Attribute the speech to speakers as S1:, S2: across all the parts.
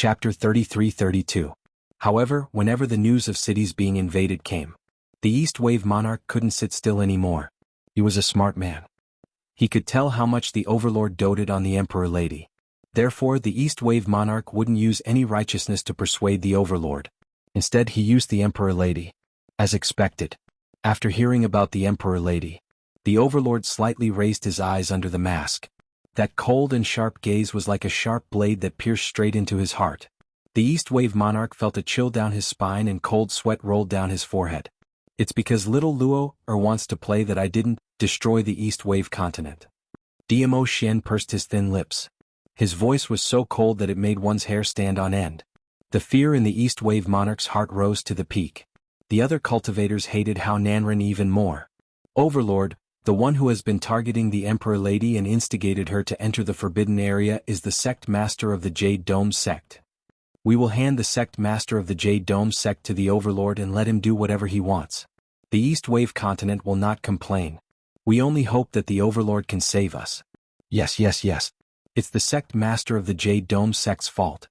S1: Chapter 33-32. However, whenever the news of cities being invaded came, the East Wave monarch couldn't sit still anymore. He was a smart man. He could tell how much the overlord doted on the emperor lady. Therefore, the East Wave monarch wouldn't use any righteousness to persuade the overlord. Instead, he used the emperor lady. As expected. After hearing about the emperor lady, the overlord slightly raised his eyes under the mask. That cold and sharp gaze was like a sharp blade that pierced straight into his heart. The East Wave monarch felt a chill down his spine and cold sweat rolled down his forehead. It's because little Luo wants to play that I didn't destroy the East Wave continent. Dmo Xian pursed his thin lips. His voice was so cold that it made one's hair stand on end. The fear in the East Wave monarch's heart rose to the peak. The other cultivators hated Hao Nanren even more. Overlord, the one who has been targeting the Emperor Lady and instigated her to enter the Forbidden Area is the sect master of the Jade Dome sect. We will hand the sect master of the Jade Dome sect to the Overlord and let him do whatever he wants. The East Wave continent will not complain. We only hope that the Overlord can save us. Yes. It's the sect master of the Jade Dome sect's fault.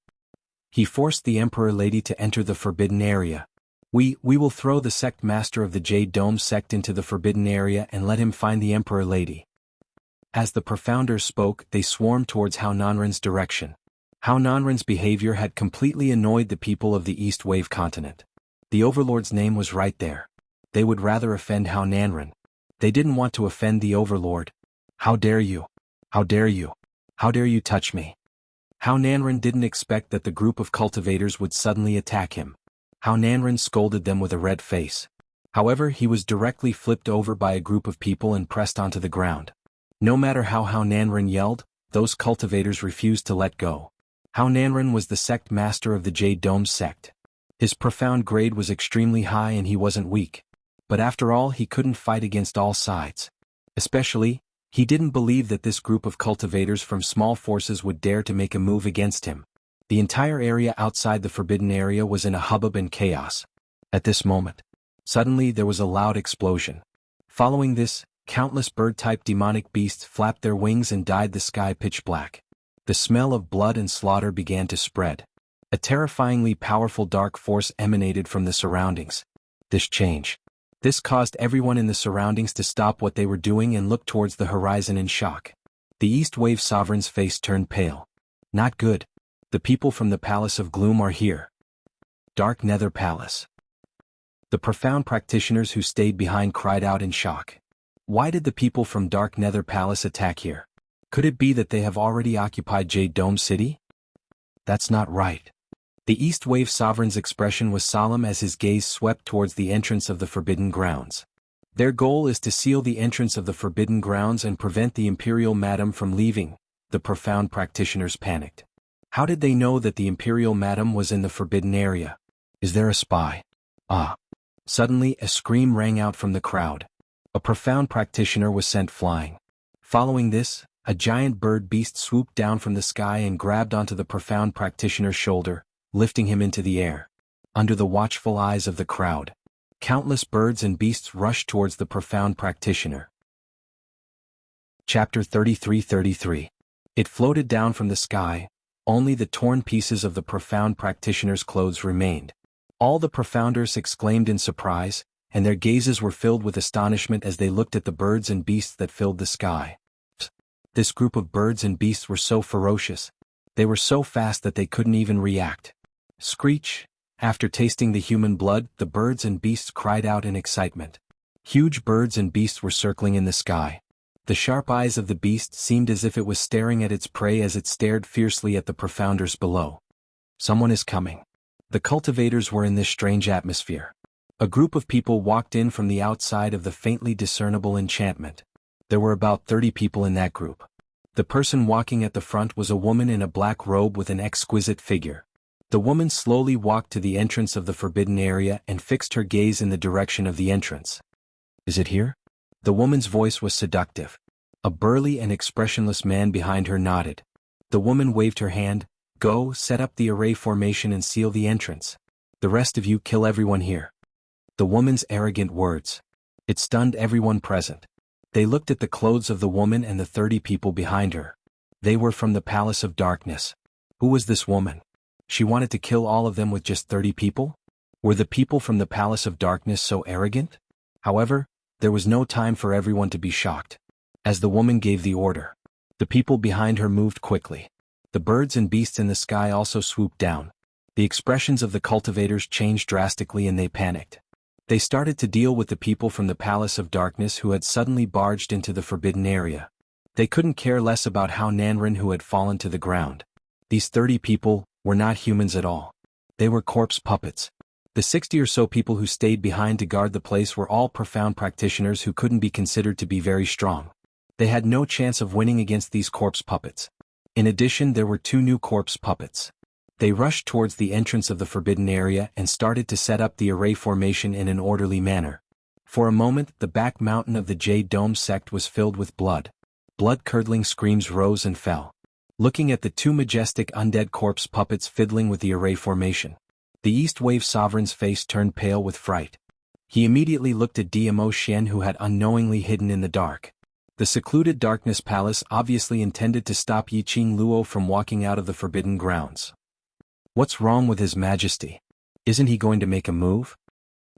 S1: He forced the Emperor Lady to enter the Forbidden Area. We will throw the sect master of the Jade Dome sect into the Forbidden Area and let him find the Emperor Lady. As the Profounders spoke, they swarmed towards Hao Nanren's direction. Hao Nanren's behavior had completely annoyed the people of the East Wave continent. The Overlord's name was right there. They would rather offend Hao Nanren. They didn't want to offend the Overlord. How dare you? How dare you? How dare you touch me? Hao Nanren didn't expect that the group of cultivators would suddenly attack him. Hao Nanren scolded them with a red face. However, he was directly flipped over by a group of people and pressed onto the ground. No matter how Hao Nanren yelled, those cultivators refused to let go. Hao Nanren was the sect master of the Jade Dome sect. His profound grade was extremely high and he wasn't weak. But after all, he couldn't fight against all sides. Especially, he didn't believe that this group of cultivators from small forces would dare to make a move against him. The entire area outside the Forbidden Area was in a hubbub and chaos. At this moment, suddenly there was a loud explosion. Following this, countless bird-type demonic beasts flapped their wings and dyed the sky pitch black. The smell of blood and slaughter began to spread. A terrifyingly powerful dark force emanated from the surroundings. This caused everyone in the surroundings to stop what they were doing and look towards the horizon in shock. The East Wave sovereign's face turned pale. Not good. The people from the Palace of Gloom are here. Dark Nether Palace. The profound practitioners who stayed behind cried out in shock. Why did the people from Dark Nether Palace attack here? Could it be that they have already occupied Jade Dome City? That's not right. The East Wave sovereign's expression was solemn as his gaze swept towards the entrance of the Forbidden Grounds. Their goal is to seal the entrance of the Forbidden Grounds and prevent the Imperial Madam from leaving. The profound practitioners panicked. How did they know that the Imperial Madam was in the Forbidden Area? Is there a spy? Suddenly a scream rang out from the crowd. A profound practitioner was sent flying. Following this, a giant bird beast swooped down from the sky and grabbed onto the profound practitioner's shoulder, lifting him into the air. Under the watchful eyes of the crowd, countless birds and beasts rushed towards the profound practitioner. Chapter 33-33. It floated down from the sky. Only the torn pieces of the profound practitioner's clothes remained. All the profounders exclaimed in surprise, and their gazes were filled with astonishment as they looked at the birds and beasts that filled the sky. This group of birds and beasts were so ferocious. They were so fast that they couldn't even react. Screech! After tasting the human blood, the birds and beasts cried out in excitement. Huge birds and beasts were circling in the sky. The sharp eyes of the beast seemed as if it was staring at its prey as it stared fiercely at the profounders below. Someone is coming. The cultivators were in this strange atmosphere. A group of people walked in from the outside of the faintly discernible enchantment. There were about 30 people in that group. The person walking at the front was a woman in a black robe with an exquisite figure. The woman slowly walked to the entrance of the Forbidden Area and fixed her gaze in the direction of the entrance. Is it here? The woman's voice was seductive. A burly and expressionless man behind her nodded. The woman waved her hand. Go, set up the array formation and seal the entrance. The rest of you kill everyone here. The woman's arrogant words. It stunned everyone present. They looked at the clothes of the woman and the 30 people behind her. They were from the Palace of Darkness. Who was this woman? She wanted to kill all of them with just 30 people? Were the people from the Palace of Darkness so arrogant? However, there was no time for everyone to be shocked. As the woman gave the order, the people behind her moved quickly. The birds and beasts in the sky also swooped down. The expressions of the cultivators changed drastically and they panicked. They started to deal with the people from the Palace of Darkness who had suddenly barged into the forbidden area. They couldn't care less about how Nanren who had fallen to the ground. These 30 people were not humans at all. They were corpse puppets. The 60 or so people who stayed behind to guard the place were all profound practitioners who couldn't be considered to be very strong. They had no chance of winning against these corpse puppets. In addition, there were 2 new corpse puppets. They rushed towards the entrance of the forbidden area and started to set up the array formation in an orderly manner. For a moment, the back mountain of the Jade Dome sect was filled with blood. Blood-curdling screams rose and fell. Looking at the 2 majestic undead corpse puppets fiddling with the array formation, the East Wave Sovereign's face turned pale with fright. He immediately looked at Dmo Xian who had unknowingly hidden in the dark. The secluded Darkness Palace obviously intended to stop Yiqing Luo from walking out of the forbidden grounds. What's wrong with His Majesty? Isn't he going to make a move?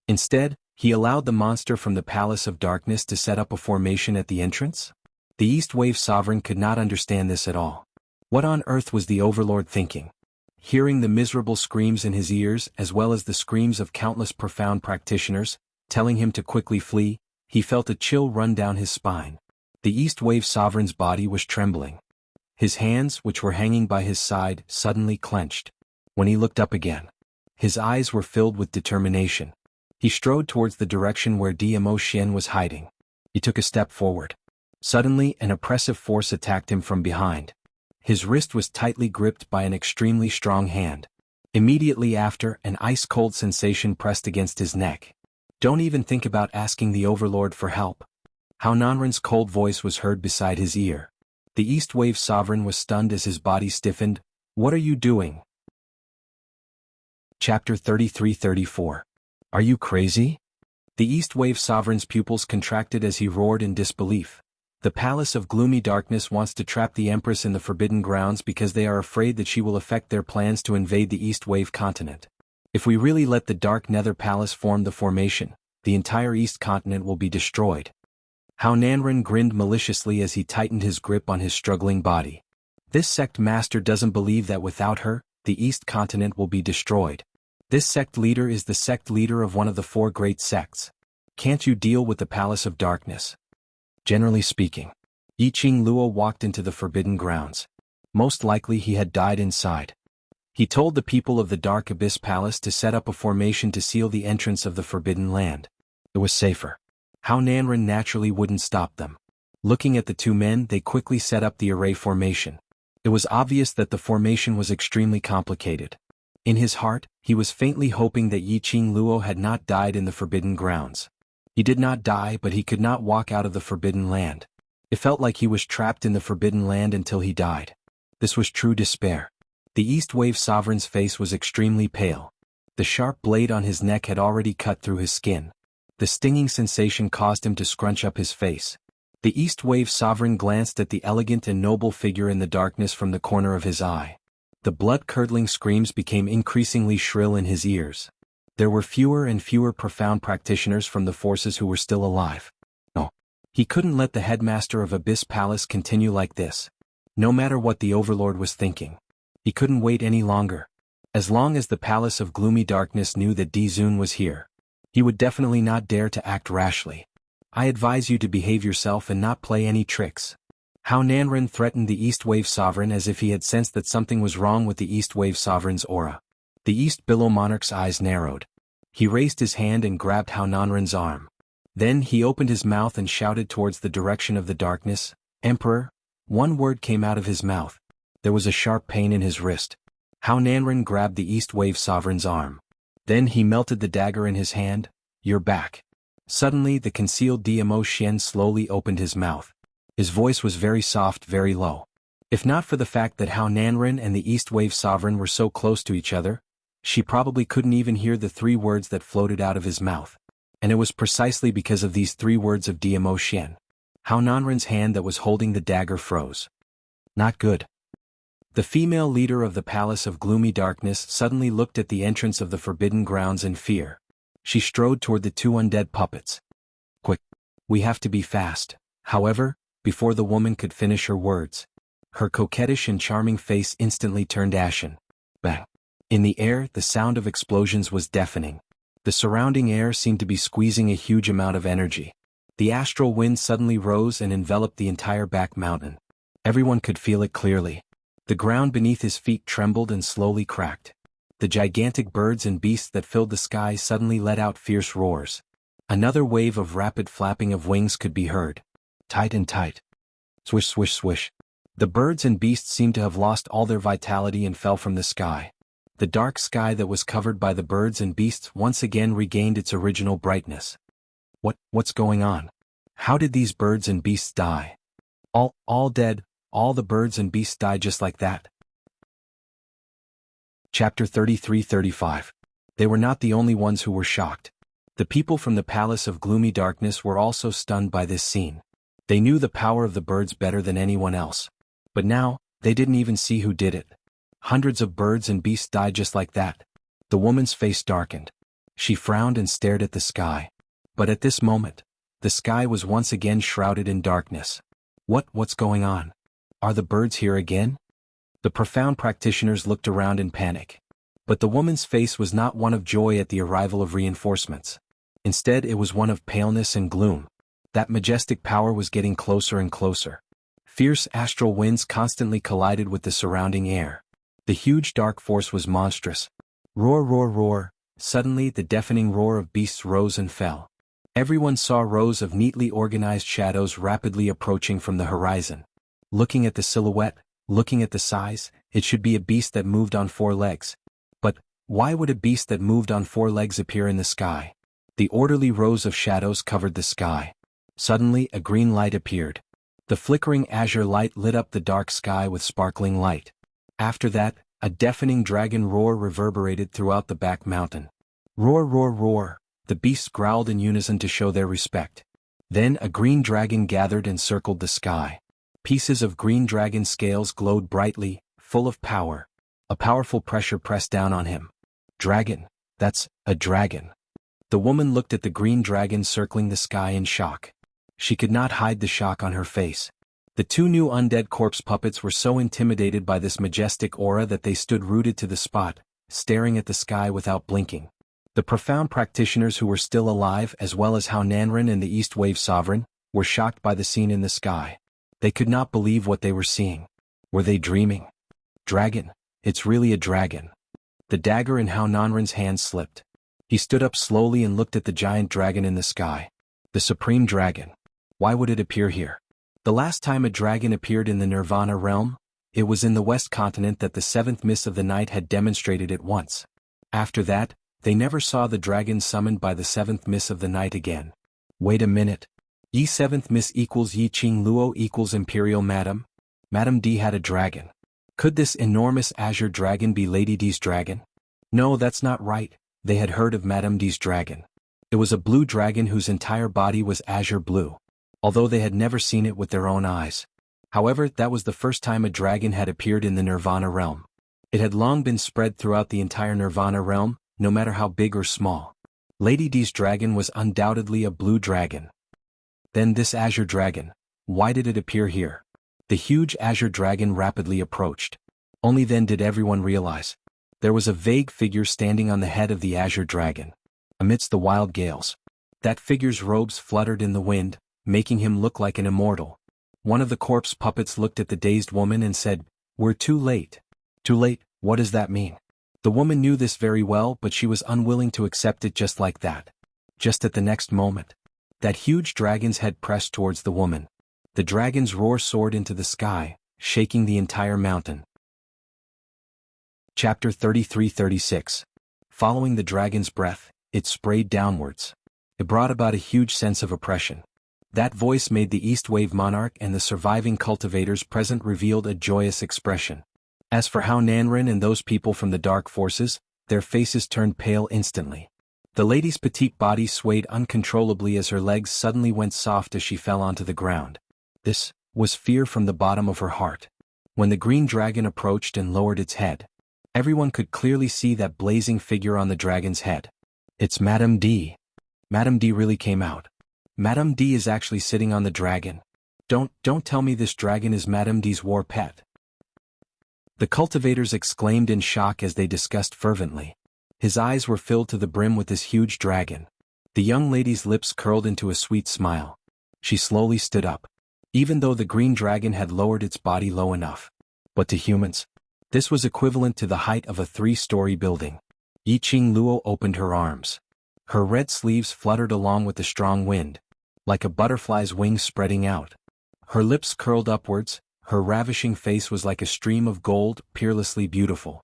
S1: Instead, he allowed the monster from the Palace of Darkness to set up a formation at the entrance? The East Wave Sovereign could not understand this at all. What on earth was the Overlord thinking? Hearing the miserable screams in his ears as well as the screams of countless profound practitioners, telling him to quickly flee, he felt a chill run down his spine. The East Wave Sovereign's body was trembling. His hands, which were hanging by his side, suddenly clenched. When he looked up again, his eyes were filled with determination. He strode towards the direction where Dmo Xian was hiding. He took a step forward. Suddenly, an oppressive force attacked him from behind. His wrist was tightly gripped by an extremely strong hand. Immediately after, an ice-cold sensation pressed against his neck. Don't even think about asking the Overlord for help. How Nanren's cold voice was heard beside his ear. The East Wave Sovereign was stunned as his body stiffened. What are you doing? Chapter 33-34. Are you crazy? The East Wave Sovereign's pupils contracted as he roared in disbelief. The Palace of Gloomy Darkness wants to trap the Empress in the Forbidden Grounds because they are afraid that she will affect their plans to invade the East Wave continent. If we really let the Dark Nether Palace form the formation, the entire East continent will be destroyed. How Nanren grinned maliciously as he tightened his grip on his struggling body. This sect master doesn't believe that without her, the East continent will be destroyed. This sect leader is the sect leader of one of the 4 great sects. Can't you deal with the Palace of Darkness? Generally speaking, Yiqing Luo walked into the Forbidden Grounds. Most likely he had died inside. He told the people of the Dark Abyss Palace to set up a formation to seal the entrance of the Forbidden Land. It was safer. How Nanren naturally wouldn't stop them. Looking at the 2 men, they quickly set up the array formation. It was obvious that the formation was extremely complicated. In his heart, he was faintly hoping that Yiqing Luo had not died in the Forbidden Grounds. He did not die, but he could not walk out of the Forbidden Land. It felt like he was trapped in the Forbidden Land until he died. This was true despair. The East Wave Sovereign's face was extremely pale. The sharp blade on his neck had already cut through his skin. The stinging sensation caused him to scrunch up his face. The East Wave Sovereign glanced at the elegant and noble figure in the darkness from the corner of his eye. The blood-curdling screams became increasingly shrill in his ears. There were fewer and fewer profound practitioners from the forces who were still alive. No. He couldn't let the headmaster of Abyss Palace continue like this. No matter what the Overlord was thinking. He couldn't wait any longer. As long as the Palace of Gloomy Darkness knew that Dizun was here, he would definitely not dare to act rashly. I advise you to behave yourself and not play any tricks. How Nanren threatened the East Wave Sovereign as if he had sensed that something was wrong with the East Wave Sovereign's aura. The East Billow Monarch's eyes narrowed. He raised his hand and grabbed How Nanren's arm. Then he opened his mouth and shouted towards the direction of the darkness, "Emperor." One word came out of his mouth. There was a sharp pain in his wrist. How Nanren grabbed the East Wave Sovereign's arm. Then he melted the dagger in his hand. "You're back." Suddenly the concealed Dmo Xian slowly opened his mouth. His voice was very soft, very low. If not for the fact that How Nanren and the East Wave Sovereign were so close to each other, she probably couldn't even hear the 3 words that floated out of his mouth. And it was precisely because of these 3 words of Dmo Xian. How Nanren's hand that was holding the dagger froze. Not good. The female leader of the Palace of Gloomy Darkness suddenly looked at the entrance of the Forbidden Grounds in fear. She strode toward the two undead puppets. Quick! We have to be fast. However, before the woman could finish her words, her coquettish and charming face instantly turned ashen. Bang! In the air, the sound of explosions was deafening. The surrounding air seemed to be squeezing a huge amount of energy. The astral wind suddenly rose and enveloped the entire back mountain. Everyone could feel it clearly. The ground beneath his feet trembled and slowly cracked. The gigantic birds and beasts that filled the sky suddenly let out fierce roars. Another wave of rapid flapping of wings could be heard. Tight and tight. Swish, swish, swish. The birds and beasts seemed to have lost all their vitality and fell from the sky. The dark sky that was covered by the birds and beasts once again regained its original brightness. What's going on? How did these birds and beasts die? All dead, all the birds and beasts died just like that. Chapter 33-35. They were not the only ones who were shocked. The people from the Palace of Gloomy Darkness were also stunned by this scene. They knew the power of the birds better than anyone else. But now, they didn't even see who did it. Hundreds of birds and beasts died just like that. The woman's face darkened. She frowned and stared at the sky. But at this moment, the sky was once again shrouded in darkness. What's going on? Are the birds here again? The profound practitioners looked around in panic. But the woman's face was not one of joy at the arrival of reinforcements. Instead, it was one of paleness and gloom. That majestic power was getting closer and closer. Fierce astral winds constantly collided with the surrounding air. The huge dark force was monstrous. Roar, roar, roar. Suddenly, the deafening roar of beasts rose and fell. Everyone saw rows of neatly organized shadows rapidly approaching from the horizon. Looking at the silhouette, looking at the size, it should be a beast that moved on 4 legs. But why would a beast that moved on 4 legs appear in the sky? The orderly rows of shadows covered the sky. Suddenly, a green light appeared. The flickering azure light lit up the dark sky with sparkling light. After that, a deafening dragon roar reverberated throughout the back mountain. Roar, roar, roar. The beasts growled in unison to show their respect. Then a green dragon gathered and circled the sky. Pieces of green dragon scales glowed brightly, full of power. A powerful pressure pressed down on him. Dragon. That's a dragon. The woman looked at the green dragon circling the sky in shock. She could not hide the shock on her face. The 2 new undead corpse puppets were so intimidated by this majestic aura that they stood rooted to the spot, staring at the sky without blinking. The profound practitioners who were still alive, as well as Hao Nanren and the East Wave Sovereign, were shocked by the scene in the sky. They could not believe what they were seeing. Were they dreaming? Dragon. It's really a dragon. The dagger in Hao Nanren's hand slipped. He stood up slowly and looked at the giant dragon in the sky. The supreme dragon. Why would it appear here? The last time a dragon appeared in the Nirvana realm, it was in the West Continent that the 7th Miss of the Night had demonstrated it once. After that, they never saw the dragon summoned by the 7th Miss of the Night again. Wait a minute. Yi 7th Miss equals Yi Qing Luo equals Imperial Madam? Madam D had a dragon. Could this enormous azure dragon be Lady D's dragon? No, that's not right. They had heard of Madame D's dragon. It was a blue dragon whose entire body was azure blue. Although they had never seen it with their own eyes. However, that was the first time a dragon had appeared in the Nirvana realm. It had long been spread throughout the entire Nirvana realm, no matter how big or small. Lady D's dragon was undoubtedly a blue dragon. Then this azure dragon, why did it appear here? The huge azure dragon rapidly approached. Only then did everyone realize. There was a vague figure standing on the head of the azure dragon. Amidst the wild gales. That figure's robes fluttered in the wind, making him look like an immortal. One of the corpse puppets looked at the dazed woman and said, "We're too late." Too late, what does that mean? The woman knew this very well, but she was unwilling to accept it just like that. Just at the next moment, that huge dragon's head pressed towards the woman. The dragon's roar soared into the sky, shaking the entire mountain. Chapter 33-36. Following the dragon's breath, it sprayed downwards. It brought about a huge sense of oppression. That voice made the East Wave Monarch and the surviving cultivators present revealed a joyous expression. As for Hao Nanren and those people from the dark forces, their faces turned pale instantly. The lady's petite body swayed uncontrollably as her legs suddenly went soft as she fell onto the ground. This was fear from the bottom of her heart. When the green dragon approached and lowered its head, everyone could clearly see that blazing figure on the dragon's head. It's Madame D. Madame D really came out. Madame D is actually sitting on the dragon. Don't tell me this dragon is Madame D's war pet. The cultivators exclaimed in shock as they discussed fervently. His eyes were filled to the brim with this huge dragon. The young lady's lips curled into a sweet smile. She slowly stood up, even though the green dragon had lowered its body low enough. But to humans, this was equivalent to the height of a 3-story building. Luo opened her arms. Her red sleeves fluttered along with the strong wind, like a butterfly's wings spreading out. Her lips curled upwards, her ravishing face was like a stream of gold, peerlessly beautiful.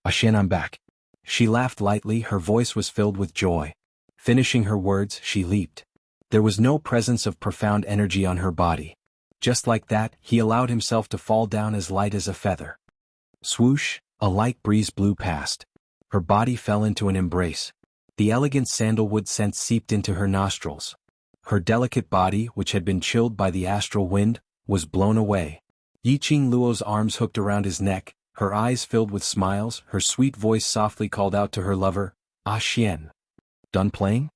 S1: Xian, I'm back. She laughed lightly, her voice was filled with joy. Finishing her words, she leaped. There was no presence of profound energy on her body. Just like that, he allowed himself to fall down as light as a feather. Swoosh, a light breeze blew past. Her body fell into an embrace. The elegant sandalwood scent seeped into her nostrils. Her delicate body, which had been chilled by the astral wind, was blown away. Luo's arms hooked around his neck, her eyes filled with smiles, her sweet voice softly called out to her lover, "Ah Xian. Done playing?"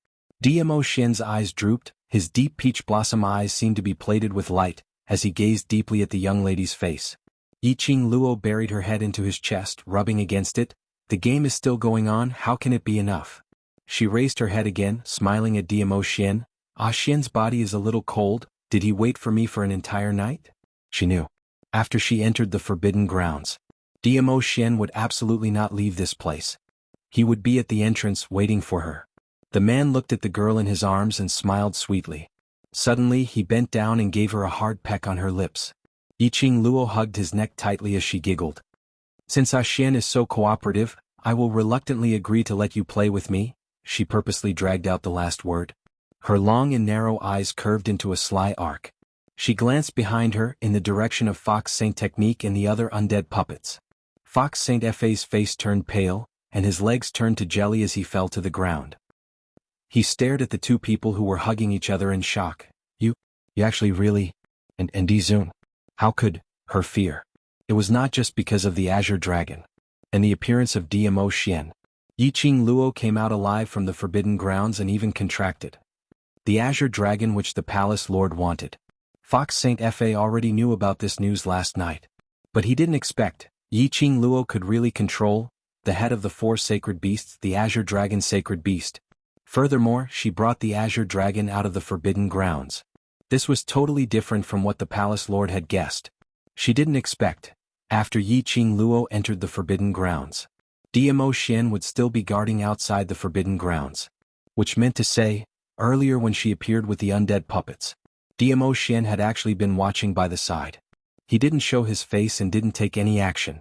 S1: Xian's eyes drooped, his deep peach blossom eyes seemed to be plated with light, as he gazed deeply at the young lady's face. Luo buried her head into his chest, rubbing against it. The game is still going on, how can it be enough? She raised her head again, smiling at Xian. "Ah Xian's body is a little cold, did he wait for me for an entire night?" She knew. After she entered the forbidden grounds, Xian would absolutely not leave this place. He would be at the entrance waiting for her. The man looked at the girl in his arms and smiled sweetly. Suddenly he bent down and gave her a hard peck on her lips. Luo hugged his neck tightly as she giggled. "Since Xian is so cooperative, I will reluctantly agree to let you play with me." She purposely dragged out the last word. Her long and narrow eyes curved into a sly arc. She glanced behind her in the direction of Fox Saint Technique and the other undead puppets. Fox Saint Fa's face turned pale, and his legs turned to jelly as he fell to the ground. He stared at the two people who were hugging each other in shock. You actually really? And Dizun? How could, her fear? It was not just because of the Azure Dragon. And the appearance of Xian. Luo came out alive from the forbidden grounds and even contracted. The Azure Dragon which the Palace Lord wanted. Fox Saint Fa already knew about this news last night. But he didn't expect Luo could really control the head of the 4 sacred beasts, the Azure Dragon sacred beast. Furthermore, she brought the Azure Dragon out of the forbidden grounds. This was totally different from what the Palace Lord had guessed. She didn't expect, after Luo entered the forbidden grounds, Xian would still be guarding outside the forbidden grounds. Which meant to say, earlier when she appeared with the undead puppets, Xian had actually been watching by the side. He didn't show his face and didn't take any action.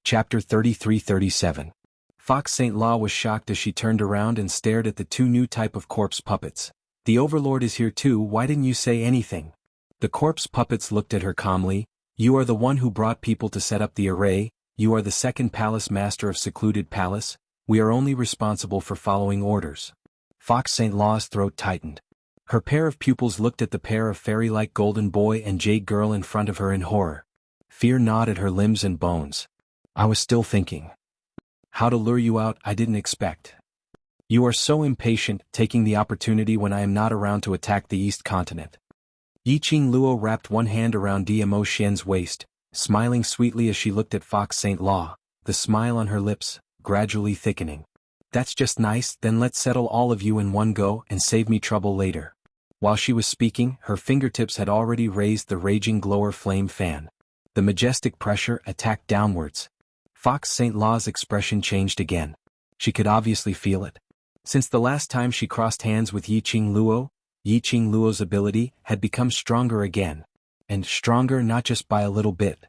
S1: Chapter 33-37. Fox Saint Law was shocked as she turned around and stared at the 2 new type of corpse puppets. "The Overlord is here too, why didn't you say anything?" The corpse puppets looked at her calmly. "You are the one who brought people to set up the array, you are the second palace master of Secluded Palace, we are only responsible for following orders." Fox Saint Law's throat tightened. Her pair of pupils looked at the pair of fairy-like golden boy and jade girl in front of her in horror. Fear gnawed at her limbs and bones. "I was still thinking. How to lure you out, I didn't expect. You are so impatient, taking the opportunity when I am not around to attack the East Continent." Luo wrapped one hand around Xian's waist, smiling sweetly as she looked at Fox Saint Law, the smile on her lips, gradually thickening. "That's just nice, then let's settle all of you in one go and save me trouble later." While she was speaking, her fingertips had already raised the raging glower flame fan. The majestic pressure attacked downwards. Fox Saint Law's expression changed again. She could obviously feel it. Since the last time she crossed hands with Luo's ability had become stronger again. And stronger not just by a little bit.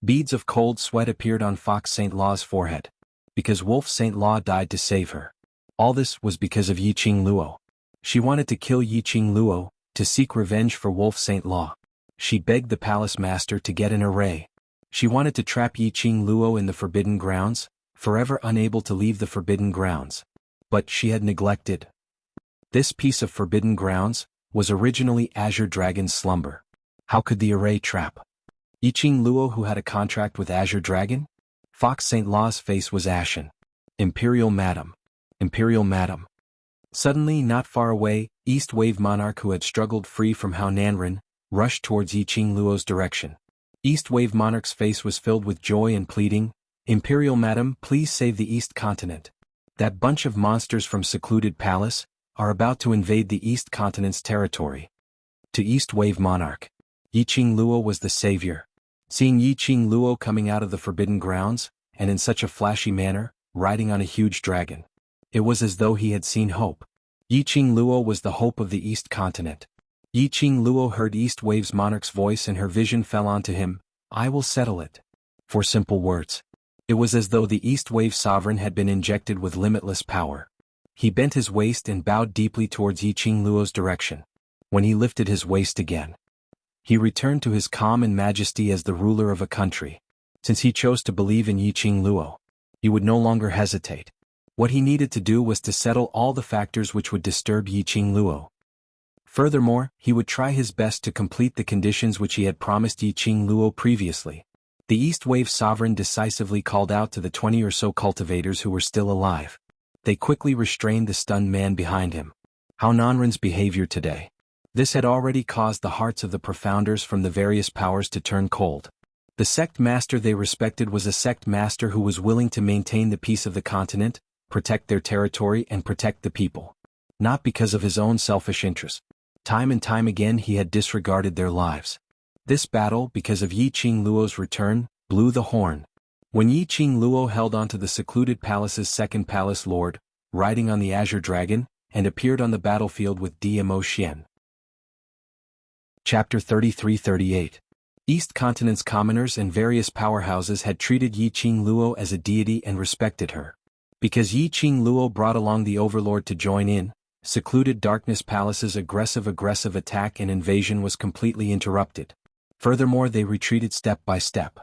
S1: Beads of cold sweat appeared on Fox Saint Law's forehead. Because Wolf Saint Law died to save her. All this was because of Luo. She wanted to kill Luo, to seek revenge for Wolf Saint Law. She begged the palace master to get an array. She wanted to trap Luo in the forbidden grounds, forever unable to leave the forbidden grounds. But she had neglected. This piece of forbidden grounds was originally Azure Dragon's slumber. How could the array trap Yiqing Luo, who had a contract with Azure Dragon? Fox St. Law's face was ashen. Imperial Madam. Imperial Madam. Suddenly, not far away, East Wave Monarch, who had struggled free from Hao Nanren, rushed towards Yiqing Luo's direction. East Wave Monarch's face was filled with joy and pleading. Imperial Madam, please save the East Continent. That bunch of monsters from Secluded Palace are about to invade the East Continent's territory. To East Wave Monarch, Yiqing Luo was the savior. Seeing Yiqing Luo coming out of the Forbidden Grounds, and in such a flashy manner, riding on a huge dragon, it was as though he had seen hope. Yiqing Luo was the hope of the East Continent. Yiqing Luo heard East Wave's monarch's voice and her vision fell onto him. I will settle it. 4 simple words. It was as though the East Wave sovereign had been injected with limitless power. He bent his waist and bowed deeply towards Yiqing Luo's direction. When he lifted his waist again, he returned to his calm and majesty as the ruler of a country. Since he chose to believe in Yiqing Luo, he would no longer hesitate. What he needed to do was to settle all the factors which would disturb Yiqing Luo. Furthermore, he would try his best to complete the conditions which he had promised Yiqing Luo previously. The East Wave sovereign decisively called out to the 20 or so cultivators who were still alive. They quickly restrained the stunned man behind him. Hao Nanren's behavior today. This had already caused the hearts of the profounders from the various powers to turn cold. The sect master they respected was a sect master who was willing to maintain the peace of the continent, protect their territory and protect the people. Not because of his own selfish interests. Time and time again he had disregarded their lives. This battle, because of Yiqing Luo's return, blew the horn. When Yiqing Luo held onto the Secluded Palace's second palace lord, riding on the Azure Dragon, and appeared on the battlefield with Dmo Xian. Chapter 33-38. East Continent's commoners and various powerhouses had treated Yiqing Luo as a deity and respected her. Because Yiqing Luo brought along the Overlord to join in, Secluded Darkness Palace's aggressive attack and invasion was completely interrupted. Furthermore, they retreated step by step.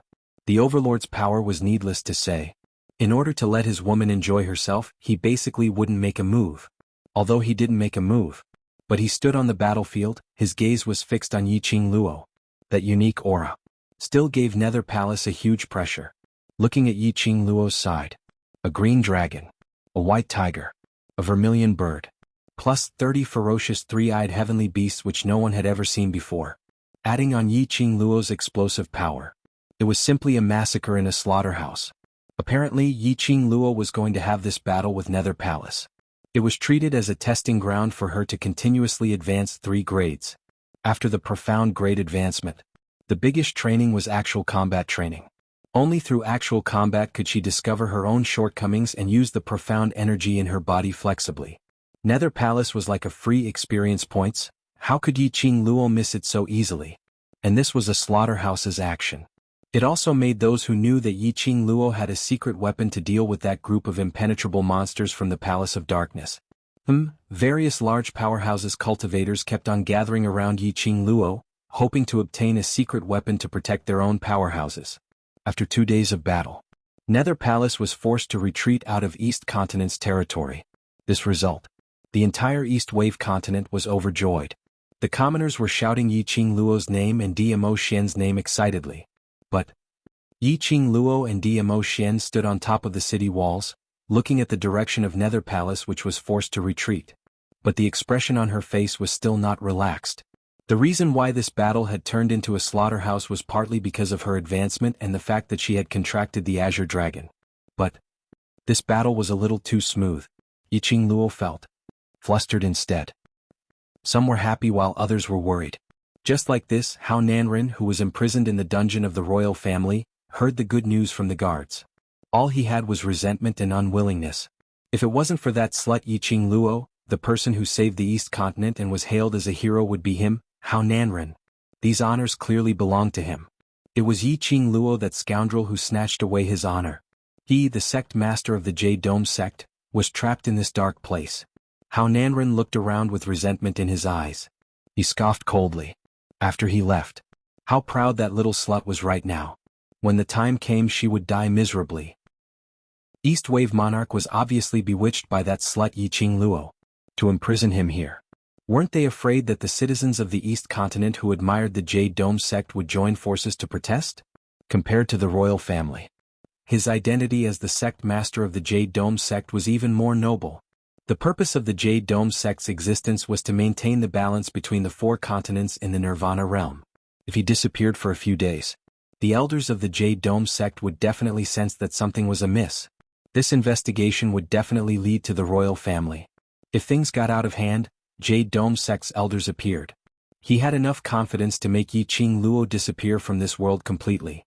S1: The Overlord's power was needless to say. In order to let his woman enjoy herself, he basically wouldn't make a move. Although he didn't make a move, but he stood on the battlefield, his gaze was fixed on Yiqing Luo. That unique aura still gave Nether Palace a huge pressure. Looking at Yiqing Luo's side, a green dragon, a white tiger, a vermilion bird, plus 30 ferocious three-eyed heavenly beasts which no one had ever seen before. Adding on Yiqing Luo's explosive power, it was simply a massacre in a slaughterhouse. Apparently, Yiqing Luo was going to have this battle with Nether Palace. It was treated as a testing ground for her to continuously advance 3 grades. After the profound grade advancement, the biggest training was actual combat training. Only through actual combat could she discover her own shortcomings and use the profound energy in her body flexibly. Nether Palace was like a free experience points. How could Yiqing Luo miss it so easily? And this was a slaughterhouse's action. It also made those who knew that Yiqing Luo had a secret weapon to deal with that group of impenetrable monsters from the Palace of Darkness. Various large powerhouses cultivators kept on gathering around Yiqing Luo, hoping to obtain a secret weapon to protect their own powerhouses. After 2 days of battle, Nether Palace was forced to retreat out of East Continent's territory. This result, the entire East Wave continent was overjoyed. The commoners were shouting Yiqing Luo's name and Dmo Xian's name excitedly. But Yiqing Luo and Dmo Xian stood on top of the city walls, looking at the direction of Nether Palace, which was forced to retreat. But the expression on her face was still not relaxed. The reason why this battle had turned into a slaughterhouse was partly because of her advancement and the fact that she had contracted the Azure Dragon. But this battle was a little too smooth. Yiqing Luo felt flustered instead. Some were happy while others were worried. Just like this, Hao Nanren, who was imprisoned in the dungeon of the royal family, heard the good news from the guards. All he had was resentment and unwillingness. If it wasn't for that slut Yiqing Luo, the person who saved the East Continent and was hailed as a hero would be him, Hao Nanren. These honors clearly belonged to him. It was Yiqing Luo, that scoundrel, who snatched away his honor. He, the sect master of the Jade Dome sect, was trapped in this dark place. Hao Nanren looked around with resentment in his eyes. He scoffed coldly. After he left, how proud that little slut was right now. When the time came, she would die miserably. East Wave Monarch was obviously bewitched by that slut Yiqing Luo. To imprison him here, Weren't they afraid that the citizens of the East Continent who admired the Jade Dome sect would join forces to protest? Compared to the royal family, his identity as the sect master of the Jade Dome sect was even more noble. The purpose of the Jade Dome sect's existence was to maintain the balance between the four continents in the Nirvana realm. If he disappeared for a few days, the elders of the Jade Dome sect would definitely sense that something was amiss. This investigation would definitely lead to the royal family. If things got out of hand, Jade Dome sect's elders appeared. He had enough confidence to make Yiqing Luo disappear from this world completely.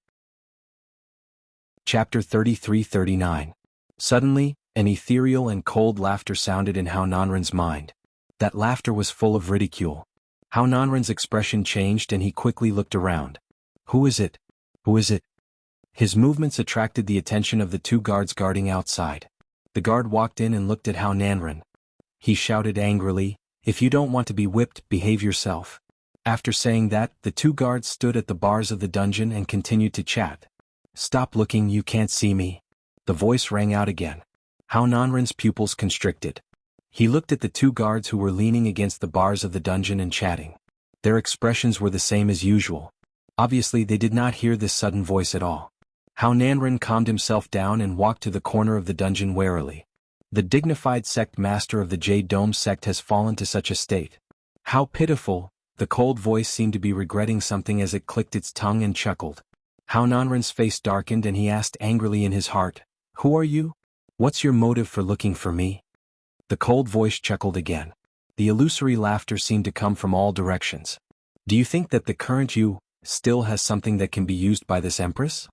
S1: Chapter 33-39. Suddenly, an ethereal and cold laughter sounded in Hao Nanren's mind. That laughter was full of ridicule. Hao Nanren's expression changed and he quickly looked around. Who is it? Who is it? His movements attracted the attention of the two guards guarding outside. The guard walked in and looked at Hao Nanren. He shouted angrily, "If you don't want to be whipped, behave yourself." After saying that, the two guards stood at the bars of the dungeon and continued to chat. "Stop looking, you can't see me." The voice rang out again. Hao Nanren's pupils constricted. He looked at the two guards who were leaning against the bars of the dungeon and chatting. Their expressions were the same as usual. Obviously they did not hear this sudden voice at all. Hao Nanren calmed himself down and walked to the corner of the dungeon warily. The dignified sect master of the Jade Dome sect has fallen to such a state. How pitiful! The cold voice seemed to be regretting something as it clicked its tongue and chuckled. Hao Nanren's face darkened and he asked angrily in his heart, "Who are you? What's your motive for looking for me?" The cold voice chuckled again. The illusory laughter seemed to come from all directions. "Do you think that the current you still has something that can be used by this empress?"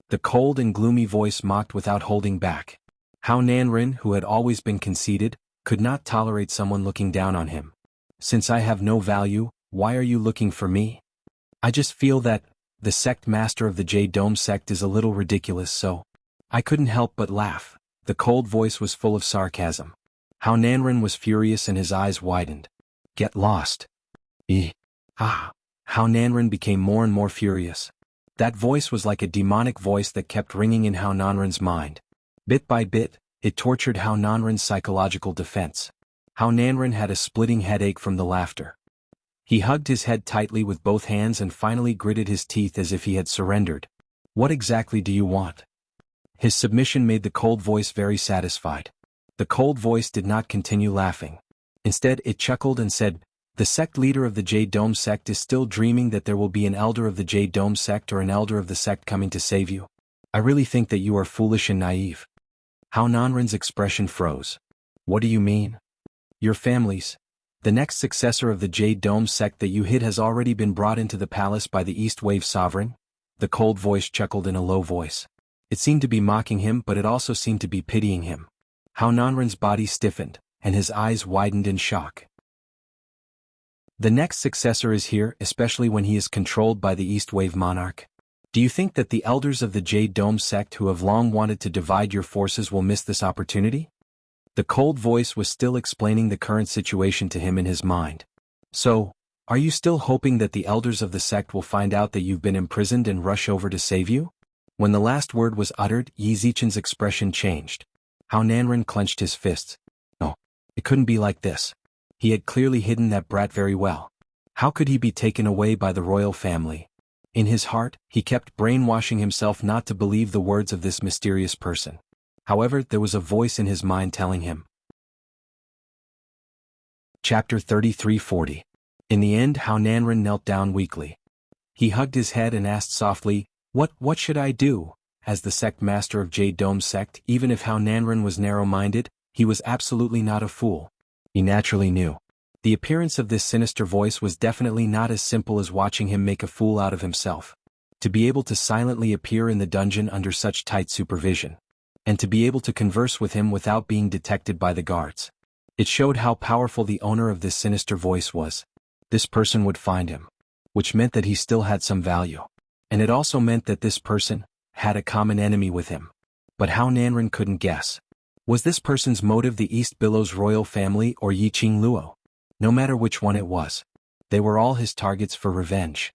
S1: The cold and gloomy voice mocked without holding back. Hao Nanren, who had always been conceited, could not tolerate someone looking down on him. "Since I have no value, why are you looking for me? I just feel that the sect master of the Jade Dome sect is a little ridiculous, so I couldn't help but laugh." The cold voice was full of sarcasm. Hao Nanren was furious and his eyes widened. "Get lost." Hao Nanren became more and more furious. That voice was like a demonic voice that kept ringing in Hao Nanren's mind. Bit by bit, it tortured Hao Nanren's psychological defense. Hao Nanren had a splitting headache from the laughter. He hugged his head tightly with both hands and finally gritted his teeth as if he had surrendered. "What exactly do you want?" His submission made the cold voice very satisfied. The cold voice did not continue laughing. Instead, it chuckled and said, "The sect leader of the Jade Dome sect is still dreaming that there will be an elder of the Jade Dome sect or an elder of the sect coming to save you. I really think that you are foolish and naive." Hao Nanren's expression froze. "What do you mean?" "Your families. The next successor of the Jade Dome sect that you hid has already been brought into the palace by the East Wave Sovereign." The cold voice chuckled in a low voice. It seemed to be mocking him, but it also seemed to be pitying him. Hao Nanren's body stiffened, and his eyes widened in shock. "The next successor is here, especially when he is controlled by the East Wave Monarch. Do you think that the elders of the Jade Dome sect who have long wanted to divide your forces will miss this opportunity?" The cold voice was still explaining the current situation to him in his mind. "So, are you still hoping that the elders of the sect will find out that you've been imprisoned and rush over to save you?" When the last word was uttered, Yi Zichen's expression changed. Hao Nanren clenched his fists. No, it couldn't be like this. He had clearly hidden that brat very well. How could he be taken away by the royal family? In his heart, he kept brainwashing himself not to believe the words of this mysterious person. However, there was a voice in his mind telling him. Chapter 33-40. In the end, Hao Nanren knelt down weakly. He hugged his head and asked softly, What should I do?" As the sect master of Jade Dome sect, even if Hao Nanren was narrow-minded, he was absolutely not a fool. He naturally knew. The appearance of this sinister voice was definitely not as simple as watching him make a fool out of himself. To be able to silently appear in the dungeon under such tight supervision, and to be able to converse with him without being detected by the guards. It showed how powerful the owner of this sinister voice was. This person would find him, which meant that he still had some value. And it also meant that this person had a common enemy with him. But Hao Nanren couldn't guess. Was this person's motive the East Billows royal family or Yiqing Luo? No matter which one it was, they were all his targets for revenge.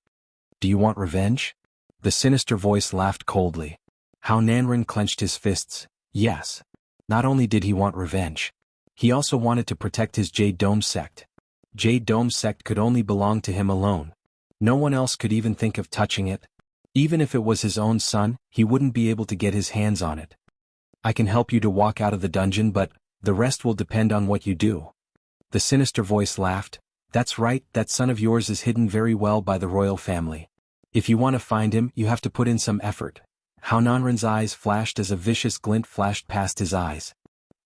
S1: "Do you want revenge?" The sinister voice laughed coldly. Hao Nanren clenched his fists. Yes. Not only did he want revenge, he also wanted to protect his Jade Dome sect. Jade Dome sect could only belong to him alone. No one else could even think of touching it. Even if it was his own son, he wouldn't be able to get his hands on it. I can help you to walk out of the dungeon, but the rest will depend on what you do. The sinister voice laughed. That's right, that son of yours is hidden very well by the royal family. If you want to find him, you have to put in some effort. Xuanhuan's eyes flashed as a vicious glint flashed past his eyes.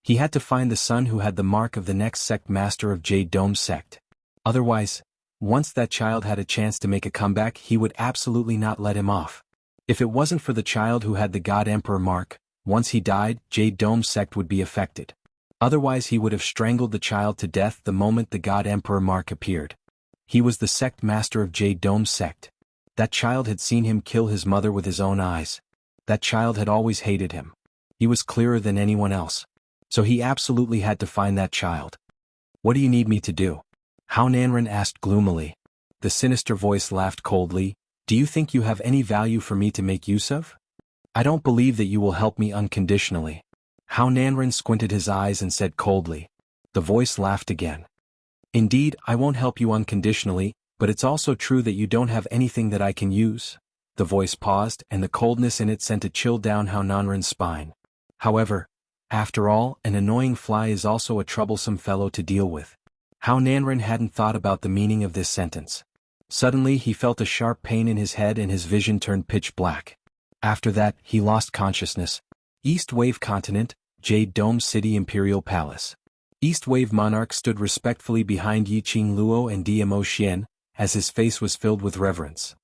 S1: He had to find the son who had the mark of the next sect master of Jade Dome sect. Otherwise, once that child had a chance to make a comeback, he would absolutely not let him off. If it wasn't for the child who had the God Emperor mark, once he died, Jade Dome sect would be affected. Otherwise he would have strangled the child to death the moment the God Emperor mark appeared. He was the sect master of Jade Dome sect. That child had seen him kill his mother with his own eyes. That child had always hated him. He was clearer than anyone else. So he absolutely had to find that child. What do you need me to do? Xuanhuan asked gloomily. The sinister voice laughed coldly. Do you think you have any value for me to make use of? I don't believe that you will help me unconditionally. Xuanhuan squinted his eyes and said coldly. The voice laughed again. Indeed, I won't help you unconditionally, but it's also true that you don't have anything that I can use. The voice paused, and the coldness in it sent a chill down Xuanhuan's spine. However, after all, an annoying fly is also a troublesome fellow to deal with. Xuanhuan hadn't thought about the meaning of this sentence. Suddenly he felt a sharp pain in his head and his vision turned pitch black. After that, he lost consciousness. East Wave Continent, Jade Dome City Imperial Palace. East Wave Monarch stood respectfully behind Yiqing Luo and Dmo Xian, as his face was filled with reverence.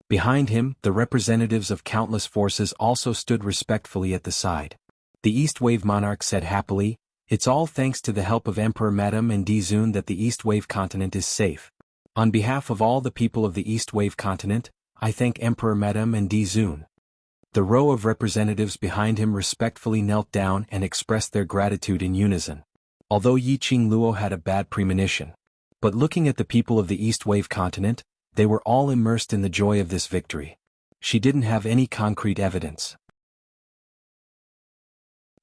S1: Behind him, the representatives of countless forces also stood respectfully at the side. The East Wave Monarch said happily, "It's all thanks to the help of Emperor Madam and Dizun that the East Wave Continent is safe. On behalf of all the people of the East Wave Continent, I thank Emperor Madam and Dizun." The row of representatives behind him respectfully knelt down and expressed their gratitude in unison. Although Yiqing Luo had a bad premonition. But looking at the people of the East Wave Continent, they were all immersed in the joy of this victory. She didn't have any concrete evidence.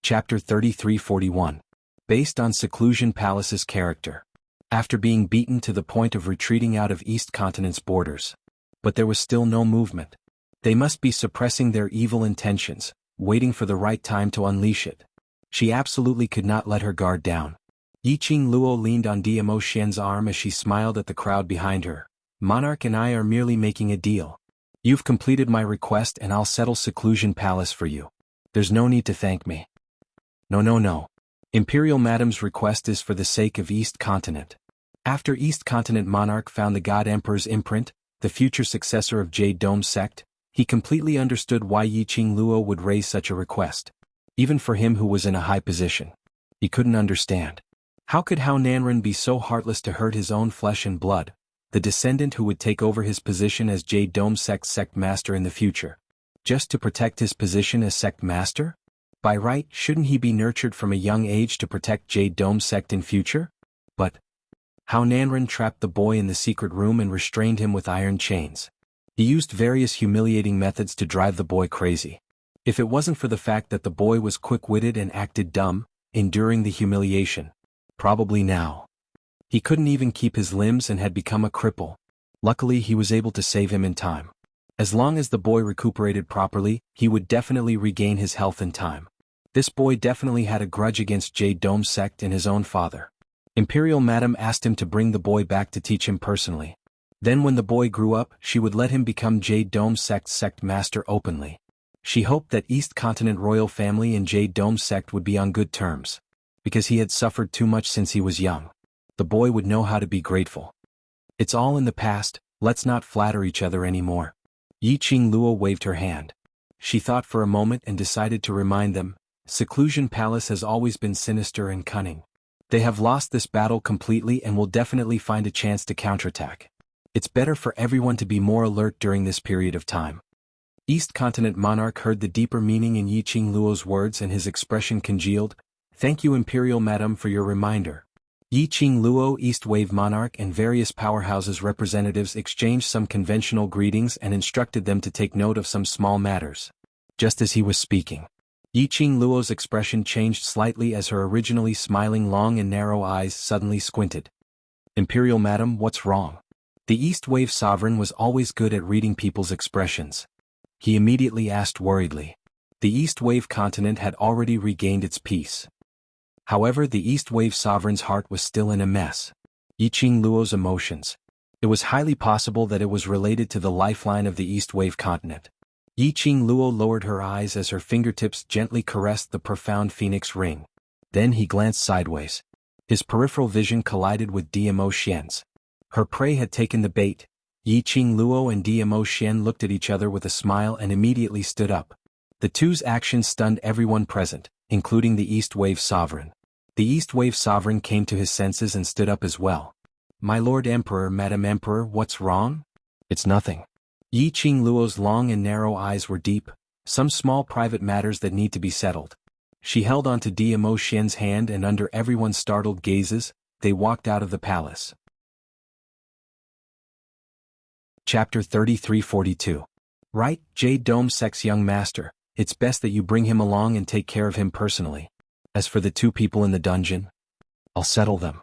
S1: Chapter 3341. Based on Seclusion Palace's character. After being beaten to the point of retreating out of East Continent's borders. But there was still no movement. They must be suppressing their evil intentions, waiting for the right time to unleash it. She absolutely could not let her guard down. Yiqing Luo leaned on Dmo Xian's arm as she smiled at the crowd behind her. Monarch and I are merely making a deal. You've completed my request and I'll settle Seclusion Palace for you. There's no need to thank me. No. Imperial Madam's request is for the sake of East Continent. After East Continent Monarch found the God Emperor's imprint, the future successor of Jade Dome sect, he completely understood why Yiqing Luo would raise such a request. Even for him who was in a high position. He couldn't understand. How could Xuanhuan be so heartless to hurt his own flesh and blood, the descendant who would take over his position as Jade Dome sect's sect master in the future? Just to protect his position as sect master? By right, shouldn't he be nurtured from a young age to protect Jade Dome sect in future? But Xuanhuan trapped the boy in the secret room and restrained him with iron chains. He used various humiliating methods to drive the boy crazy. If it wasn't for the fact that the boy was quick-witted and acted dumb, enduring the humiliation. Probably now. He couldn't even keep his limbs and had become a cripple. Luckily he was able to save him in time. As long as the boy recuperated properly, he would definitely regain his health in time. This boy definitely had a grudge against Jade Dome sect and his own father. Imperial Madam asked him to bring the boy back to teach him personally. Then when the boy grew up, she would let him become Jade Dome sect's sect master openly. She hoped that East Continent royal family and Jade Dome sect would be on good terms. Because he had suffered too much since he was young. The boy would know how to be grateful. It's all in the past, let's not flatter each other anymore. Yiqing Luo waved her hand. She thought for a moment and decided to remind them, Seclusion Palace has always been sinister and cunning. They have lost this battle completely and will definitely find a chance to counterattack. It's better for everyone to be more alert during this period of time. East Continent Monarch heard the deeper meaning in Yiqing Luo's words and his expression congealed. Thank you Imperial Madam for your reminder. Yiqing Luo, East Wave Monarch and various powerhouses representatives exchanged some conventional greetings and instructed them to take note of some small matters. Just as he was speaking, Yiqing Luo's expression changed slightly as her originally smiling long and narrow eyes suddenly squinted. Imperial Madam, what's wrong? The East Wave Sovereign was always good at reading people's expressions. He immediately asked worriedly. The East Wave continent had already regained its peace. However, the East Wave Sovereign's heart was still in a mess. Yiqing Luo's emotions. It was highly possible that it was related to the lifeline of the East Wave continent. Yiqing Luo lowered her eyes as her fingertips gently caressed the profound phoenix ring. Then he glanced sideways. His peripheral vision collided with Dmo Xian's. Her prey had taken the bait. Yiqing Luo and Dmo Xian looked at each other with a smile and immediately stood up. The two's actions stunned everyone present, including the East Wave Sovereign. The East Wave Sovereign came to his senses and stood up as well. My Lord Emperor, Madam Emperor, what's wrong? It's nothing. Yiqing Luo's long and narrow eyes were deep, some small private matters that need to be settled. She held onto Dmo Xian's hand and under everyone's startled gazes, they walked out of the palace. Chapter 3342. Right, Jade Dome Sect's young master, it's best that you bring him along and take care of him personally. As for the two people in the dungeon, I'll settle them.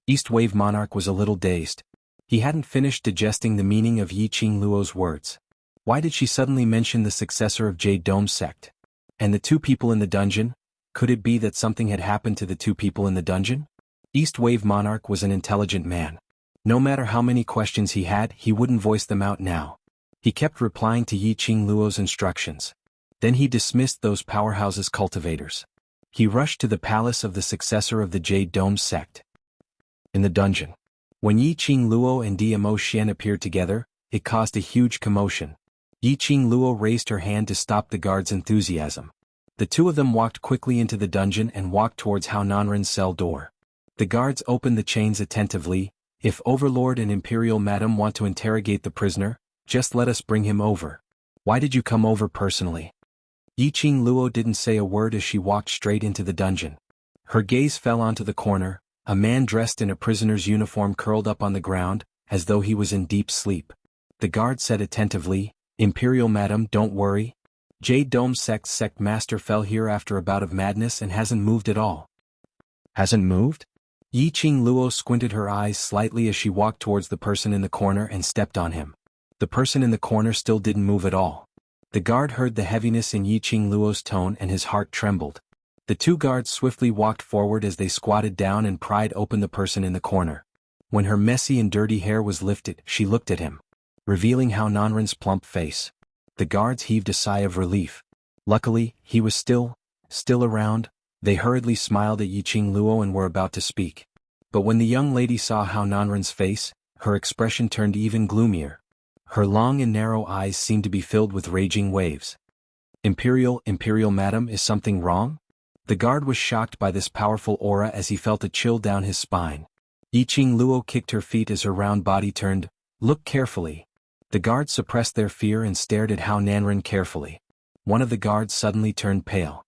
S1: East Wave Monarch was a little dazed. He hadn't finished digesting the meaning of Yiqing Luo's words. Why did she suddenly mention the successor of Jade Dome Sect? And the two people in the dungeon? Could it be that something had happened to the two people in the dungeon? East Wave Monarch was an intelligent man. No matter how many questions he had, he wouldn't voice them out now. He kept replying to Yiqing Luo's instructions. Then he dismissed those powerhouses' cultivators. He rushed to the palace of the successor of the Jade Dome Sect. In the dungeon. When Yiqing Luo and Dmo Xian appeared together, it caused a huge commotion. Yiqing Luo raised her hand to stop the guards' enthusiasm. The two of them walked quickly into the dungeon and walked towards Xuanhuan's cell door. The guards opened the chains attentively. If Overlord and Imperial Madam want to interrogate the prisoner, just let us bring him over. Why did you come over personally? Yiqing Luo didn't say a word as she walked straight into the dungeon. Her gaze fell onto the corner. A man dressed in a prisoner's uniform curled up on the ground, as though he was in deep sleep. The guard said attentively, Imperial Madam, don't worry. Jade Dome Sect's sect master fell here after a bout of madness and hasn't moved at all. Hasn't moved? Yiqing Luo squinted her eyes slightly as she walked towards the person in the corner and stepped on him. The person in the corner still didn't move at all. The guard heard the heaviness in Yiqing Luo's tone and his heart trembled. The two guards swiftly walked forward as they squatted down and pried open the person in the corner. When her messy and dirty hair was lifted, she looked at him, revealing Xuanhuan's plump face. The guards heaved a sigh of relief. Luckily, he was still around. They hurriedly smiled at Yiqing Luo and were about to speak. But when the young lady saw Xuanhuan's face, her expression turned even gloomier. Her long and narrow eyes seemed to be filled with raging waves. Imperial Madam, is something wrong? The guard was shocked by this powerful aura as he felt a chill down his spine. Yiqing Luo kicked her feet as her round body turned. Look carefully. The guards suppressed their fear and stared at Xuanhuan carefully. One of the guards suddenly turned pale.